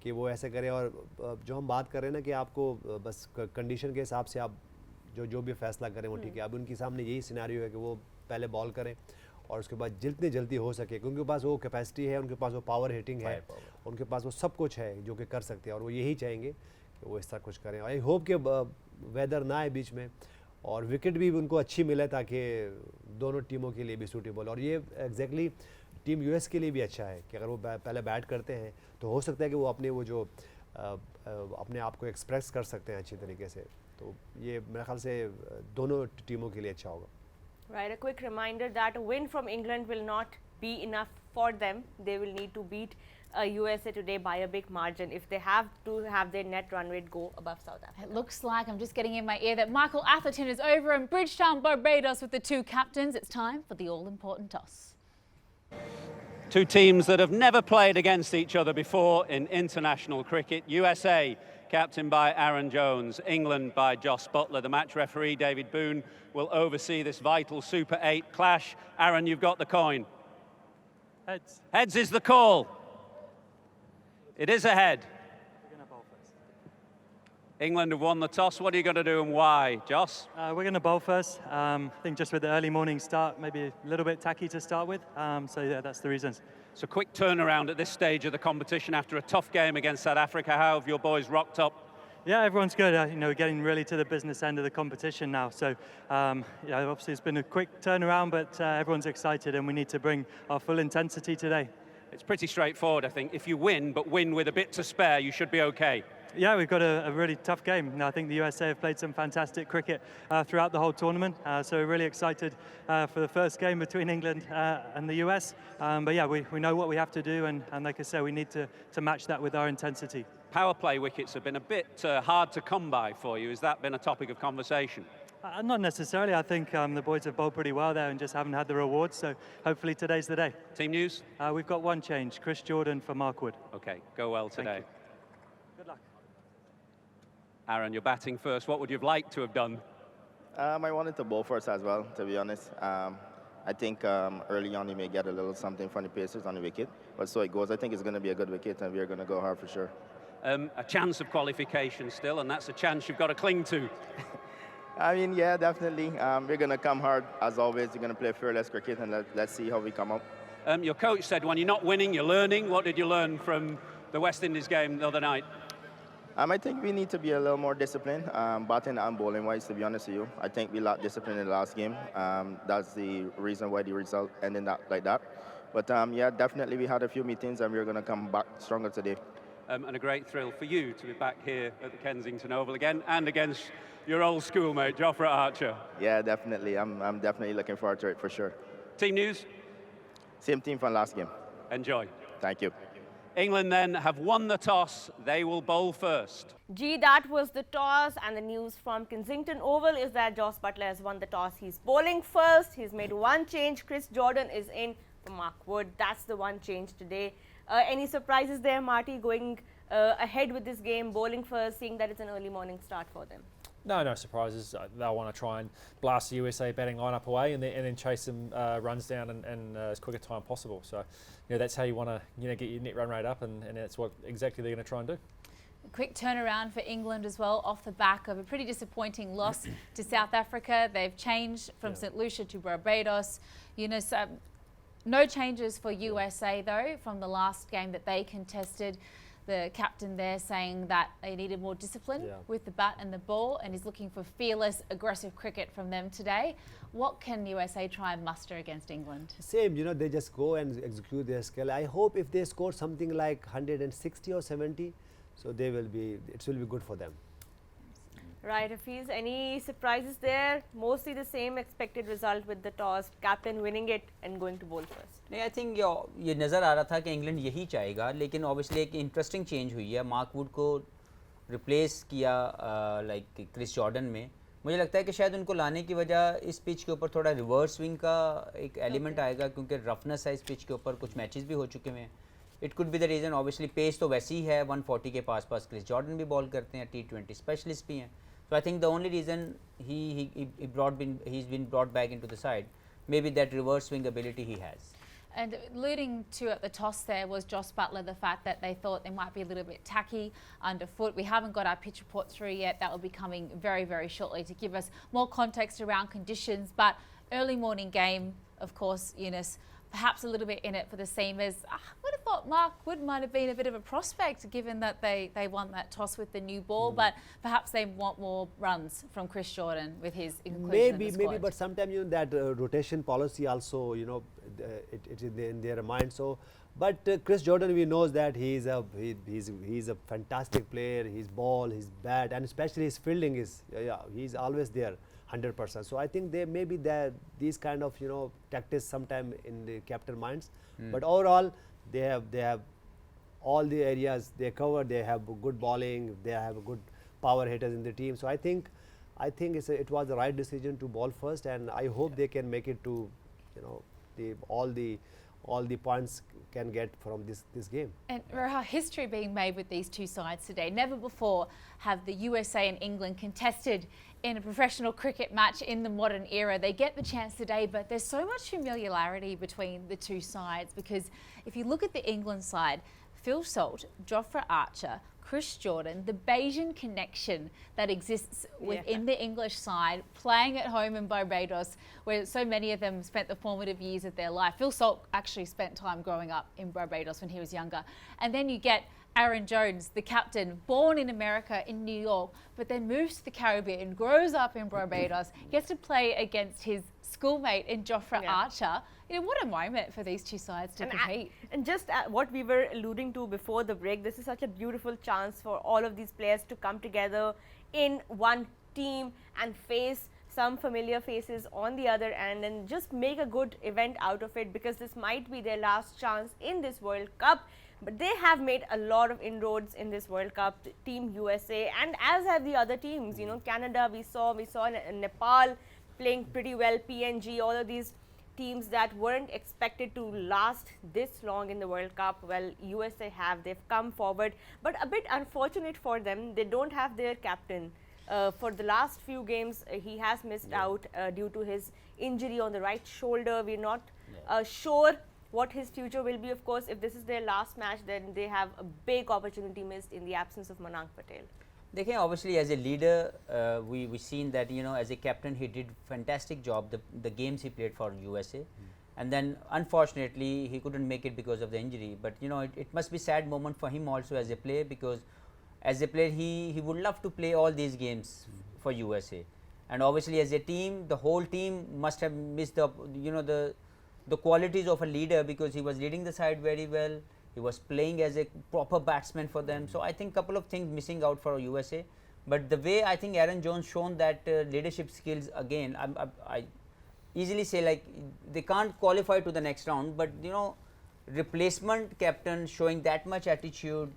S4: कि वो ऐसे करें. और जो हम बात कर रहे हैं ना कि आपको बस कंडीशन के हिसाब से आप जो भी फैसला करें वो ठीक है. अब उनके सामने यही सिनेरियो है कि वो पहले बॉल करें और उसके बाद जितनी जल्दी हो सके, क्योंकि उनके पास वो कैपेसिटी है, उनके पास वो पावर हिटिंग है, उनके पास वो सब कुछ है जो कि कर सकते हैं, और वो यही चाहेंगे कि वो इस तरह कुछ करें। आई होप कि वेदर ना आए बीच में और विकेट भी उनको अच्छी मिले ताकि दोनों टीमों के लिए भी सूटेबल। और ये एग्जैक्टली टीम यूएस के लिए भी अच्छा है कि अगर वो पहले बैट करते हैं तो हो सकता है कि वो अपने वो जो अपने आप को एक्सप्रेस कर सकते हैं अच्छी तरीके से। तो ये मेरे ख्याल से दोनों टीमों के लिए अच्छा होगा।
S1: Right, a quick reminder that a win from England will not be enough for them. They will need to beat USA today by a big margin if they have to have their net run rate go above South Africa.
S2: It looks like, I'm just getting in my ear, that Michael Atherton is over in Bridgetown, Barbados with the two captains. It's time for the all-important toss.
S6: Two teams that have never played against each other before in international cricket. USA, captained by Aaron Jones, England by Joss Buttler. The match referee, David Boone, will oversee this vital Super 8 clash. Aaron, you've got the coin.
S7: Heads.
S6: Heads is the call. It is a head.
S7: We're going to bowl first.
S6: England have won the toss. What are you going to do and why, Joss?
S7: We're going to bowl first. I think just with the early morning start, maybe a little bit tacky to start with. So yeah, that's the reasons.
S6: It's a quick turnaround at this stage of the competition after a tough game against South Africa. How have your boys rocked up?
S7: Yeah, everyone's good. We're getting really to the business end of the competition now. So, obviously it's been a quick turnaround, but everyone's excited and we need to bring our full intensity today.
S6: It's pretty straightforward, I think. If you win, but win with a bit to spare, you should be okay.
S7: Yeah, we've got a really tough game. I think the USA have played some fantastic cricket throughout the whole tournament. So we're really excited for the first game between England and the US. But yeah, we know what we have to do, and like I said, we need to match that with our intensity.
S6: Power play wickets have been a bit hard to come by for you. Has that been a topic of conversation?
S7: Not necessarily. I think the boys have bowled pretty well there and just haven't had the rewards. So hopefully today's the day.
S6: Team news?
S7: We've got one change. Chris Jordan for Mark Wood.
S6: Okay, go well today.
S7: Thank you. Good luck.
S6: Aaron, you're batting first. What would you have liked to have done?
S8: I wanted to bowl first as well, to be honest. I think early on you may get a little something from the Pacers on the wicket, but so it goes. I think it's going to be a good wicket, and we're going to go hard for sure.
S6: A chance of qualification still, and that's a chance you've got to cling to.
S8: I mean, yeah, definitely. We're going to come hard, as always. We're going to play fearless cricket, and let's see how we come up.
S6: Your coach said when you're not winning, you're learning. What did you learn from the West Indies game the other night?
S8: I think we need to be a little more disciplined, batting and bowling-wise, to be honest with you. I think we lacked discipline in the last game. That's the reason why the result ended up like that. But yeah, definitely we had a few meetings, and we're going to come back stronger today.
S6: And a great thrill for you to be back here at the Kensington Oval again and against your old schoolmate, Jofra Archer.
S8: Yeah, definitely. I'm definitely looking forward to it for sure.
S6: Team news?
S8: Same team from last game.
S6: Enjoy.
S8: Thank you.
S6: England then have won the toss. They will bowl first.
S1: Gee, that was the toss, and the news from Kensington Oval is that Joss Buttler has won the toss. He's bowling first. He's made one change. Chris Jordan is in for Mark Wood. That's the one change today. Any surprises there, Marty, going ahead with this game, bowling first, seeing that it's an early morning start for them?
S3: No surprises. They'll want to try and blast the USA batting lineup away and then chase some runs down in as quick a time possible. So, that's how you want to get your net run rate up, and that's what exactly they're going to try and do.
S2: A quick turnaround for England as well, off the back of a pretty disappointing loss to South Africa. They've changed from St. Lucia to Barbados. No changes for USA though from the last game that they contested. The captain there saying that they needed more discipline with the bat and the ball, and is looking for fearless, aggressive cricket from them today. What can USA try and muster against England?
S4: Same, they just go and execute their skill. I hope if they score something like 160 or 70, so it will be good for them.
S1: Right, Hafiz, any surprises there? Mostly the same expected result with the toss, captain winning it and going to bowl first.
S5: नहीं, I think ये नज़र आ रहा था कि England यही चाहेगा, लेकिन obviously एक इंटरेस्टिंग चेंज हुई है. मार्क वुड को रिप्लेस किया लाइक क्रिस जॉर्डन में. मुझे लगता है कि शायद उनको लाने की वजह इस पिच के ऊपर थोड़ा रिवर्स स्विंग का एक एलिमेंट आएगा, क्योंकि रफनेस है इस पिच के ऊपर. कुछ मैचेस भी हो चुके हैं. It could be the reason. Obviously pace तो वैसे ही है, 140 के पास क्रिस जॉर्डन भी बॉल करते हैं, T20 स्पेशलिस्ट भी हैं. So I think the only reason he's been brought back into the side, maybe that reverse swing ability he has.
S2: And alluding to at the toss there was Joss Buttler, the fact that they thought they might be a little bit tacky underfoot. We haven't got our pitch report through yet. That will be coming very, very shortly to give us more context around conditions. But early morning game, of course, Eunice, perhaps a little bit in it for the seamers. I would have thought Mark Wood might have been a bit of a prospect given that they won that toss with the new ball, but perhaps they want more runs from Chris Jordan with his inclusion in the squad.
S4: Maybe, but sometimes that rotation policy also, it's in their mind. So, but Chris Jordan, we knows that he's a fantastic player. His ball, his bat, and especially his fielding is he's always there. 100%. So I think they maybe these kind of tactics sometime in the captain minds, but overall they have all the areas they cover. They have good bowling. They have good power hitters in the team. So I think it was the right decision to bowl first, and I hope they can make it to all the points can get from this game.
S2: And Roha, history being made with these two sides today. Never before have the USA and England contested in a professional cricket match in the modern era. They get the chance today, but there's so much familiarity between the two sides, because if you look at the England side, Phil Salt, Jofra Archer, Chris Jordan, the Bayesian connection that exists within the English side, playing at home in Barbados, where so many of them spent the formative years of their life. Phil Salt actually spent time growing up in Barbados when he was younger. And then you get Aaron Jones, the captain, born in America in New York, but then moves to the Caribbean, grows up in Barbados, gets to play against his schoolmate in Jofra Archer. What a moment for these two sides to compete.
S1: And just what we were alluding to before the break, this is such a beautiful chance for all of these players to come together in one team and face some familiar faces on the other end and just make a good event out of it, because this might be their last chance in this World Cup. But they have made a lot of inroads in this World Cup, Team USA, and as have the other teams. Canada, we saw Nepal playing pretty well, PNG, all of these teams that weren't expected to last this long in the World Cup. Well, USA they've come forward, but a bit unfortunate for them, they don't have their captain. For the last few games, he has missed out due to his injury on the right shoulder. We're not sure what his future will be. Of course, if this is their last match, then they have a big opportunity missed in the absence of Mayank Patel.
S5: They obviously, as a leader, we've seen that as a captain he did fantastic job the games he played for USA, and then unfortunately he couldn't make it because of the injury. But it must be sad moment for him also as a player, because as a player he would love to play all these games for USA, and obviously as a team, the whole team must have missed the qualities of a leader, because he was leading the side very well. He was playing as a proper batsman for them. So I think couple of things missing out for USA. But the way I think Aaron Jones shown that leadership skills again, I easily say like they can't qualify to the next round. But replacement captain showing that much attitude,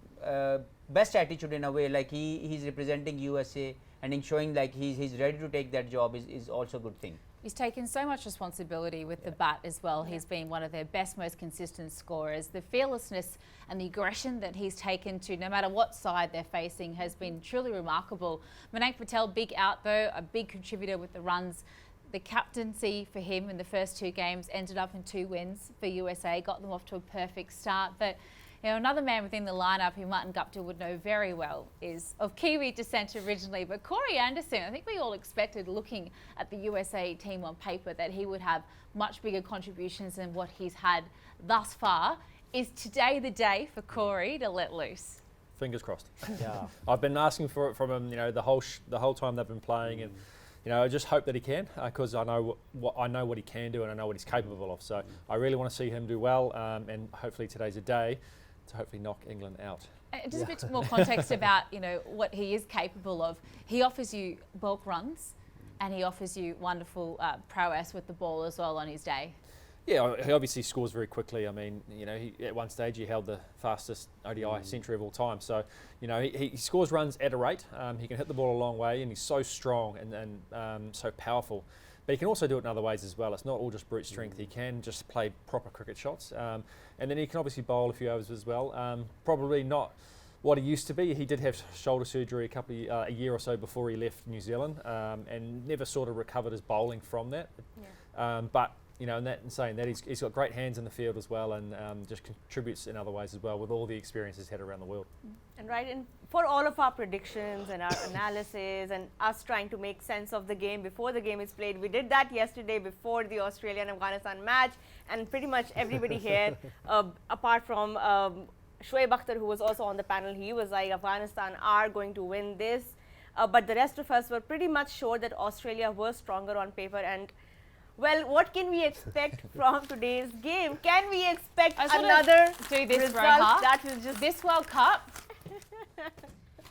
S5: best attitude in a way, like he's representing USA and showing like he's ready to take that job is also a good thing.
S2: He's taken so much responsibility with the bat as well. He's been one of their best, most consistent scorers. The fearlessness and the aggression that he's taken to no matter what side they're facing has been truly remarkable. Mayank Patel, big out though, a big contributor with the runs. The captaincy for him in the first two games ended up in 2 wins for USA, got them off to a perfect start. But another man within the lineup who Martin Guptill would know very well is of Kiwi descent originally, but Corey Anderson. I think we all expected, looking at the USA team on paper, that he would have much bigger contributions than what he's had thus far. Is today the day for Corey to let loose?
S3: Fingers crossed.
S4: Yeah.
S3: I've been asking for it from him, the whole time they've been playing, and I just hope that he can, because I know what he can do and I know what he's capable of. So I really want to see him do well, and hopefully today's a day to hopefully knock England out.
S2: Just a bit more context about what he is capable of. He offers you bulk runs, and he offers you wonderful prowess with the ball as well on his day.
S3: Yeah, he obviously scores very quickly. I mean, he, at one stage he held the fastest ODI century of all time. So, he scores runs at a rate. He can hit the ball a long way, and he's so strong and so powerful. But he can also do it in other ways as well. It's not all just brute strength. He can just play proper cricket shots. And then he can obviously bowl a few overs as well. Probably not what he used to be. He did have shoulder surgery a year or so before he left New Zealand, and never sort of recovered his bowling from that. Yeah. But you know, and saying that he's got great hands in the field as well, and just contributes in other ways as well with all the experience he's had around the world.
S1: And right, and for all of our predictions and our analysis and us trying to make sense of the game before the game is played, we did that yesterday before the Australia and Afghanistan match, and pretty much everybody here, apart from Shoaib Akhtar, who was also on the panel, he was like, Afghanistan are going to win this. But the rest of us were pretty much sure that Australia was stronger on paper. And well, what can we expect from today's game? Can we expect another
S2: do this,
S1: result
S2: Roha.
S1: that will just
S2: This World Cup,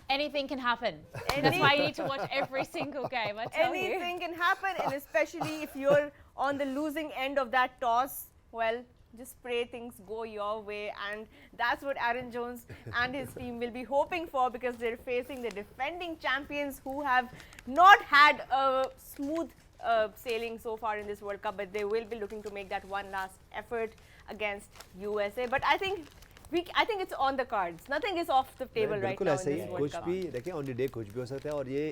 S2: anything can happen. That's why you need to watch every single game, I tell you.
S1: anything can happen, and especially if you're on the losing end of that toss, well, just pray things go your way, and that's what Aaron Jones and his team will be hoping for, because they're facing the defending champions who have not had a smooth sailing so far in this World Cup, but they will be looking to make that one last effort against USA. But I think it's on the cards. Nothing is off the table right
S4: बिल्कुल
S1: now
S4: ऐसे
S1: in
S4: he
S1: this World
S4: कुछ
S1: Cup.
S4: भी देखिए on the day कुछ भी हो सकता है, और ये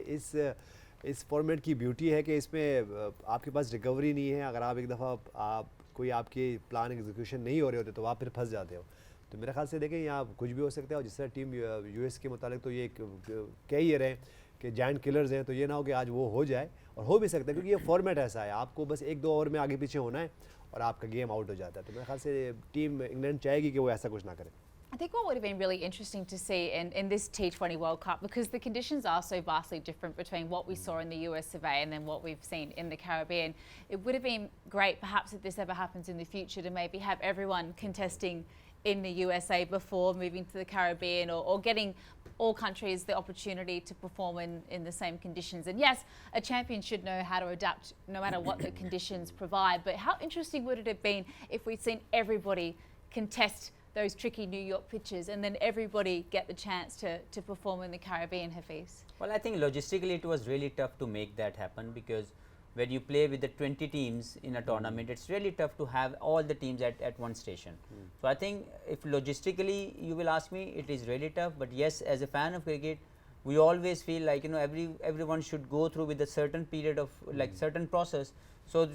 S4: इस फॉर्मेट की ब्यूटी है कि इसमें आपके पास रिकवरी नहीं है. अगर आप एक दफ़ा कोई आपके प्लान एग्जीक्यूशन नहीं हो रहे होते तो आप फिर फंस जाते हो. तो मेरे ख्याल से देखें यहाँ कुछ भी हो सकता है. और जिस तरह टीम यूएस के मुताबिक तो ये कह ही रहे हैं कि जायंट किलर्स हैं, तो ये ना हो कि आज वो हो जाए, और हो भी सकता है क्योंकि ये फॉर्मेट ऐसा है, आपको बस 1-2 ओवर में आगे पीछे होना है और आपका गेम आउट हो जाता है. तो मेरे ख्याल से टीम इंग्लैंड चाहेगी कि वो ऐसा कुछ ना करे.
S2: I think what would have been really interesting to see in this T20 World Cup, because the conditions are so vastly different between what we saw in the US of A and then what we've seen in the Caribbean, it would have been great perhaps if this ever happens in the future to maybe have everyone contesting in the USA before moving to the Caribbean, or getting all countries the opportunity to perform in the same conditions. And yes, a champion should know how to adapt no matter what the conditions provide, but how interesting would it have been if we'd seen everybody contest those tricky New York pitches and then everybody get the chance to perform in the Caribbean, Hafiz?
S5: Well, I think logistically it was really tough to make that happen, because when you play with the 20 teams in a tournament, it's really tough to have all the teams at one station. So I think if logistically you will ask me, it is really tough. But yes, as a fan of cricket, we always feel like, you know, everyone should go through with a certain period of like certain process. So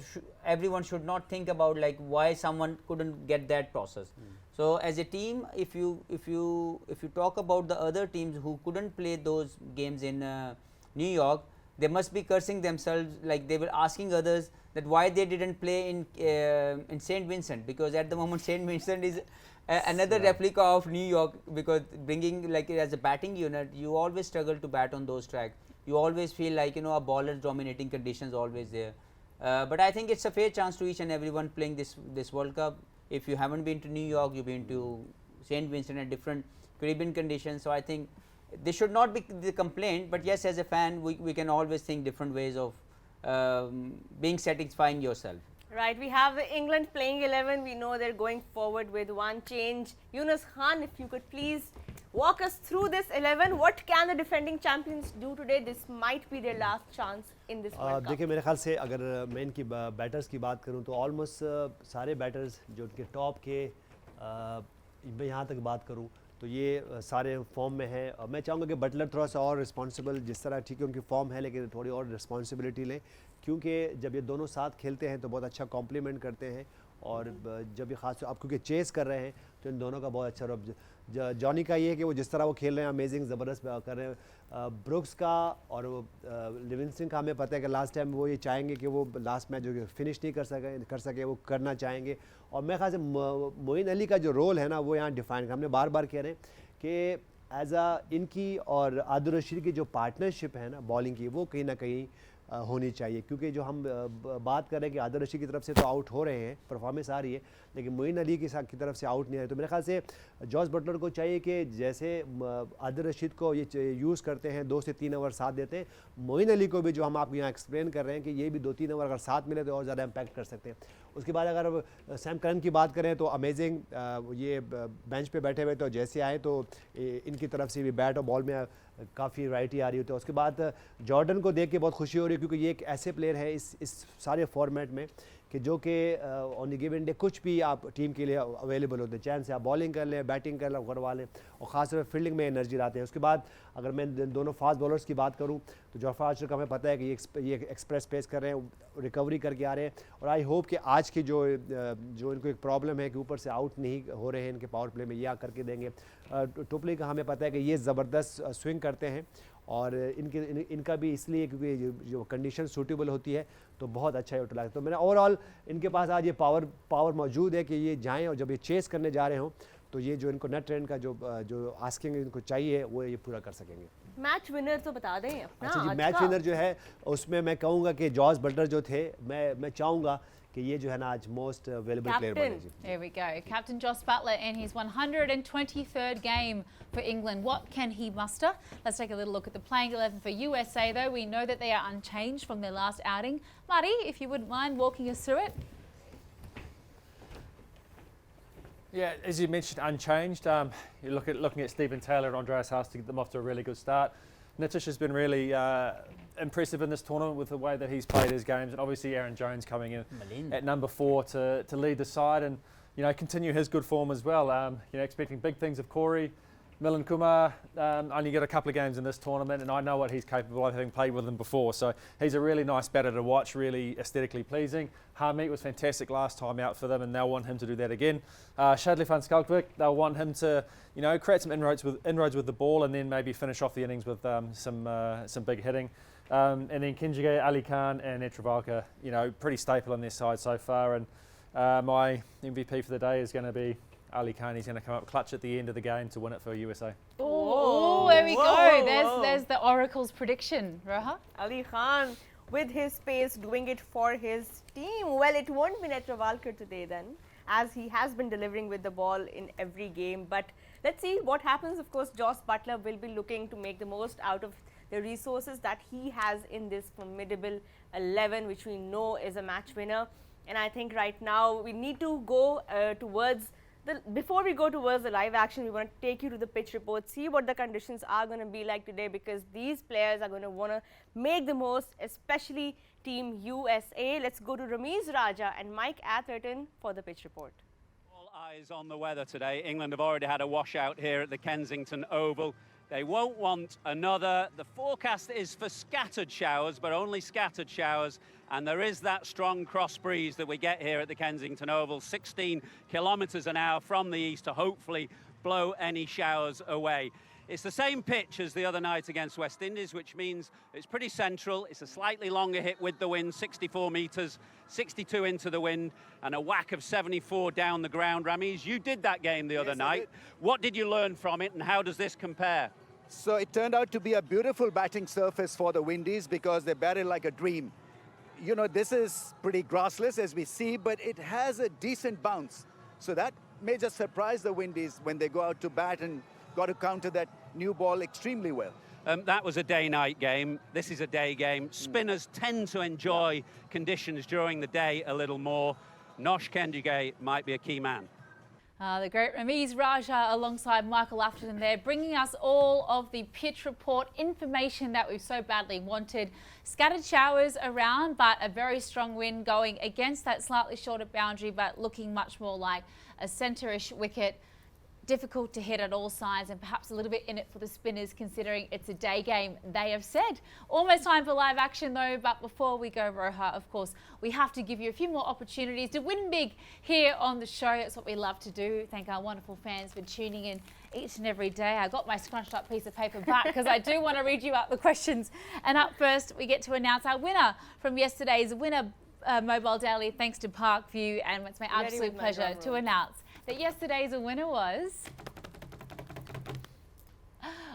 S5: everyone should not think about like why someone couldn't get that process. So as a team, if you talk about the other teams who couldn't play those games in New York, they must be cursing themselves, like they were asking others that why they didn't play in St. Vincent, because at the moment St. Vincent is another replica of New York, because bringing like as a batting unit, you always struggle to bat on those tracks. You always feel like, you know, a bowler's dominating conditions always there. But I think it's a fair chance to each and everyone playing this World Cup. If you haven't been to New York, you've been to St. Vincent at different Caribbean conditions. So I think this should not be the complaint, but yes, as a fan, we can always think different ways of being satisfying yourself.
S1: Right, we have the England playing 11. We know they're going forward with one change. Yunus Khan, if you could please walk us through this 11. What can the defending champions do today? This might be their last chance in this World Cup.
S4: देखिए मेरे ख्याल से अगर मैं इनकी batters की बात करूं तो ऑलमोस्ट सारे बैटर्स जो उनके टॉप के मैं यहाँ तक बात करूं तो ये सारे फॉर्म में हैं. मैं चाहूँगा कि बटलर थोड़ा सा और रिस्पॉन्सिबल, जिस तरह ठीक है उनकी फॉर्म है लेकिन थोड़ी और रिस्पॉन्सिबिलिटी लें, क्योंकि जब ये दोनों साथ खेलते हैं तो बहुत अच्छा कॉम्प्लीमेंट करते हैं. और जब ये खास आप क्योंकि चेस कर रहे हैं तो इन दोनों का बहुत अच्छा रोल. जॉनी का ये है कि वो जिस तरह वो खेल रहे हैं अमेजिंग, ज़बरदस्त कर रहे हैं. ब्रुक्स का और लिविंगस्टन का हमें पता है कि लास्ट टाइम वो ये चाहेंगे कि वो लास्ट मैच जो फिनिश नहीं कर सके वो करना चाहेंगे. और मेरे ख्याल से मोइन अली का जो रोल है ना वो यहाँ डिफाइन, हमने बार बार कह रहे हैं कि एज इनकी और आदिल रशीद की जो पार्टनरशिप है ना बॉलिंग की, वो कहीं ना कहीं होनी चाहिए. क्योंकि जो हम बात कर रहे हैं कि आदिल रशीद की तरफ से तो आउट हो रहे हैं, परफॉर्मेंस आ रही है, लेकिन मोइन अली की तरफ से आउट नहीं है. तो मेरे ख्याल से जॉस बटलर को चाहिए कि जैसे आदिल रशीद को ये यूज़ करते हैं 2 से 3 ओवर साथ देते हैं, मोइन अली को भी जो हम आपको यहाँ एक्सप्लेन कर रहे हैं कि ये भी 2-3 ओवर अगर साथ मिले तो और ज़्यादा इम्पैक्ट कर सकते हैं. उसके बाद अगर सैम करन की बात करें तो अमेजिंग, ये बेंच पे बैठे हुए तो जैसे आए तो इनकी तरफ से भी बैट और बॉल में काफ़ी वैरायटी आ रही होती है. उसके बाद जॉर्डन को देख के बहुत खुशी हो रही है, क्योंकि ये एक ऐसे प्लेयर है इस सारे फॉर्मेट में कि जो कि ऑन द गिवन डे कुछ भी आप टीम के लिए अवेलेबल होते हैं, चैन से आप बॉलिंग कर लें, बैटिंग कर लें, करवा लें, और ख़ासतौर पर फील्डिंग में एनर्जी लाते हैं। उसके बाद अगर मैं दोनों फास्ट बॉलर्स की बात करूं तो जोफ्रा आर्चर का हमें पता है कि ये एक्सप्रेस पेस कर रहे हैं, रिकवरी करके आ रहे हैं, और आई होप कि आज की जो इनको एक प्रॉब्लम है कि ऊपर से आउट नहीं हो रहे हैं इनके पावर प्ले में, ये करके देंगे। टोपली का हमें पता है कि ये ज़बरदस्त स्विंग करते हैं, और इनका भी इसलिए क्योंकि जो कंडीशन सूटेबल होती है तो बहुत अच्छा यूटिलाइज लगता है। तो मैंने ओवरऑल इनके पास आज ये पावर मौजूद है कि ये जाएं, और जब ये चेस करने जा रहे हों तो ये जो इनको नेट रन का जो आस्किंग इनको चाहिए वो ये पूरा कर सकेंगे।
S1: मैच विनर तो बता दें अपना।
S4: अच्छा जी, मैच विनर जो है उसमें मैं कहूँगा कि जॉस बटलर जो थे, मैं चाहूँगा कि ये जो है ना आज मोस्ट वेलेबल प्लेयर बने जी।
S2: There we go. Captain Joss Butler in his 123rd game for England. What can he muster? Let's take a little look at the playing 11 for USA though. We know that they are unchanged from their last outing. Marty, if you wouldn't mind walking us through it.
S3: Yeah, as you mentioned, unchanged. You looking at Stephen Taylor and Andreas Haas to get them off to a really good start. Nitish has been really impressive in this tournament with the way that he's played his games, and obviously Aaron Jones coming in at number 4 to lead the side and continue his good form as well. Expecting big things of Corey. Milan Kumar only got a couple of games in this tournament, and I know what he's capable of, having played with him before. So he's a really nice batter to watch, really aesthetically pleasing. Harmeet was fantastic last time out for them, and they'll want him to do that again. Shadley van Schalkwyk, they'll want him to, create some inroads with the ball, and then maybe finish off the innings with some big hitting. And then Kinjige, Ali Khan, and Netravalka, pretty staple on their side so far. And my MVP for the day is going to be Ali Khan. He's going to come up clutch at the end of the game to win it for USA.
S2: Oh, there we go. There's the Oracle's prediction, Roha.
S1: Ali Khan with his pace doing it for his team. Well, it won't be Netravalkar today then, as he has been delivering with the ball in every game. But let's see what happens. Of course, Joss Butler will be looking to make the most out of the resources that he has in this formidable 11, which we know is a match winner. And I think right now we need to go before we go towards the live action, we want to take you to the pitch report, see what the conditions are going to be like today, because these players are going to want to make the most, especially Team USA. Let's go to Ramiz Raja and Mike Atherton for the pitch report.
S6: All eyes on the weather today. England have already had a washout here at the Kensington Oval. They won't want another. The forecast is for scattered showers, but only scattered showers. And there is that strong cross breeze that we get here at the Kensington Oval, 16 kilometres an hour from the east to hopefully blow any showers away. It's the same pitch as the other night against West Indies, which means it's pretty central. It's a slightly longer hit with the wind, 64 metres, 62 into the wind, and a whack of 74 down the ground. Ramiz, you did that game the other night. What did you learn from it, and how does this compare?
S9: So it turned out to be a beautiful batting surface for the Windies because they batted like a dream. This is pretty grassless as we see, but it has a decent bounce. So that may just surprise the Windies when they go out to bat and got to counter that new ball extremely well.
S6: That was a day-night game. This is a day game. Spinners tend to enjoy conditions during the day a little more. Nosh Kendige might be a key man.
S2: The great Ramiz Raja alongside Michael Atherton there, bringing us all of the pitch report information that we've so badly wanted. Scattered showers around, but a very strong wind going against that slightly shorter boundary, but looking much more like a centre-ish wicket. Difficult to hit at all sides, and perhaps a little bit in it for the spinners considering it's a day game, they have said. Almost time for live action though, but before we go, Roha, of course, we have to give you a few more opportunities to win big here on the show. It's what we love to do. Thank our wonderful fans for tuning in each and every day. I got my scrunched up piece of paper back because I do want to read you out the questions. And up first, we get to announce our winner from yesterday's Winner Mobile Daily, thanks to Parkview, and it's my absolute pleasure to announce that yesterday's winner was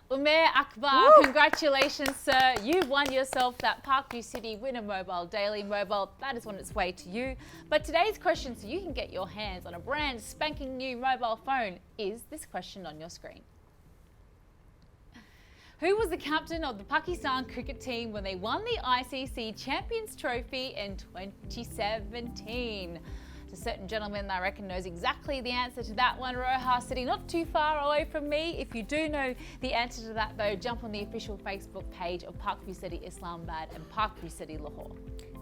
S2: Umair Akbar. Woo! Congratulations, sir. You won yourself that Parkview City Winner Mobile Daily Mobile. That is on its way to you. But today's question, so you can get your hands on a brand spanking new mobile phone, is this question on your screen. Who was the captain of the Pakistan cricket team when they won the ICC Champions Trophy in 2017? a certain gentleman I reckon knows exactly the answer to that one. Roha sitting not too far away from me. If you do know the answer to that though, jump on the official Facebook page of Parkview City Islamabad and Parkview City Lahore.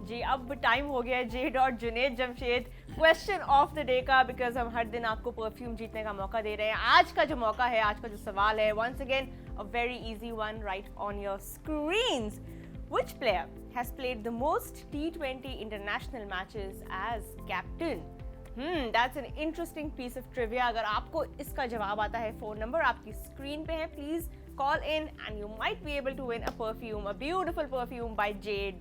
S1: जी अब time हो गया है J.Junaid Jamshed question of the day का, because हम हर दिन आपको perfume जीतने का मौका दे रहे हैं. आज का जो मौका है, आज का जो सवाल है, once again a very easy one right on your screens. Which player has played the most T20 international matches as captain? That's an interesting piece of trivia. अगर आपको इसका जवाब आता है, फोन नंबर आपकी स्क्रीन पे है, please call in and you might be able to win a perfume, a beautiful perfume by J.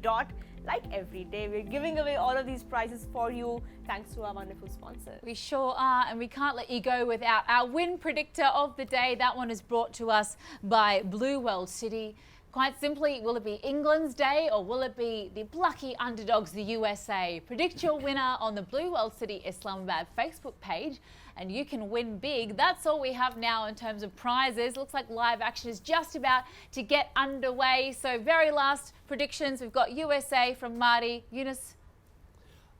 S1: Like every day, we're giving away all of these prizes for you thanks to our wonderful sponsors.
S2: We sure are, and we can't let you go without our win predictor of the day. That one is brought to us by Blue World City. Quite simply, will it be England's day or will it be the plucky underdogs, the USA? Predict your winner on the Blue World City Islamabad Facebook page and you can win big. That's all we have now in terms of prizes. Looks like live action is just about to get underway. So very last predictions, we've got USA from Marty. Yunus?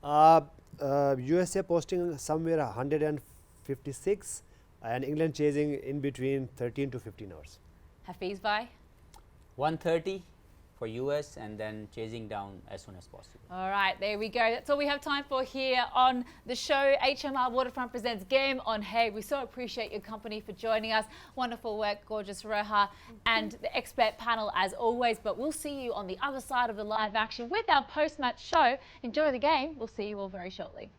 S4: USA posting somewhere 156 and England chasing in between 13 to 15 hours.
S2: Hafiz bhai?
S5: 130 for US and then chasing down as soon as possible.
S2: All right, there we go. That's all we have time for here on the show. HMR Waterfront presents Game on Hay. We so appreciate your company for joining us. Wonderful work, gorgeous Roha, and the expert panel as always. But we'll see you on the other side of the live action with our post-match show. Enjoy the game. We'll see you all very shortly.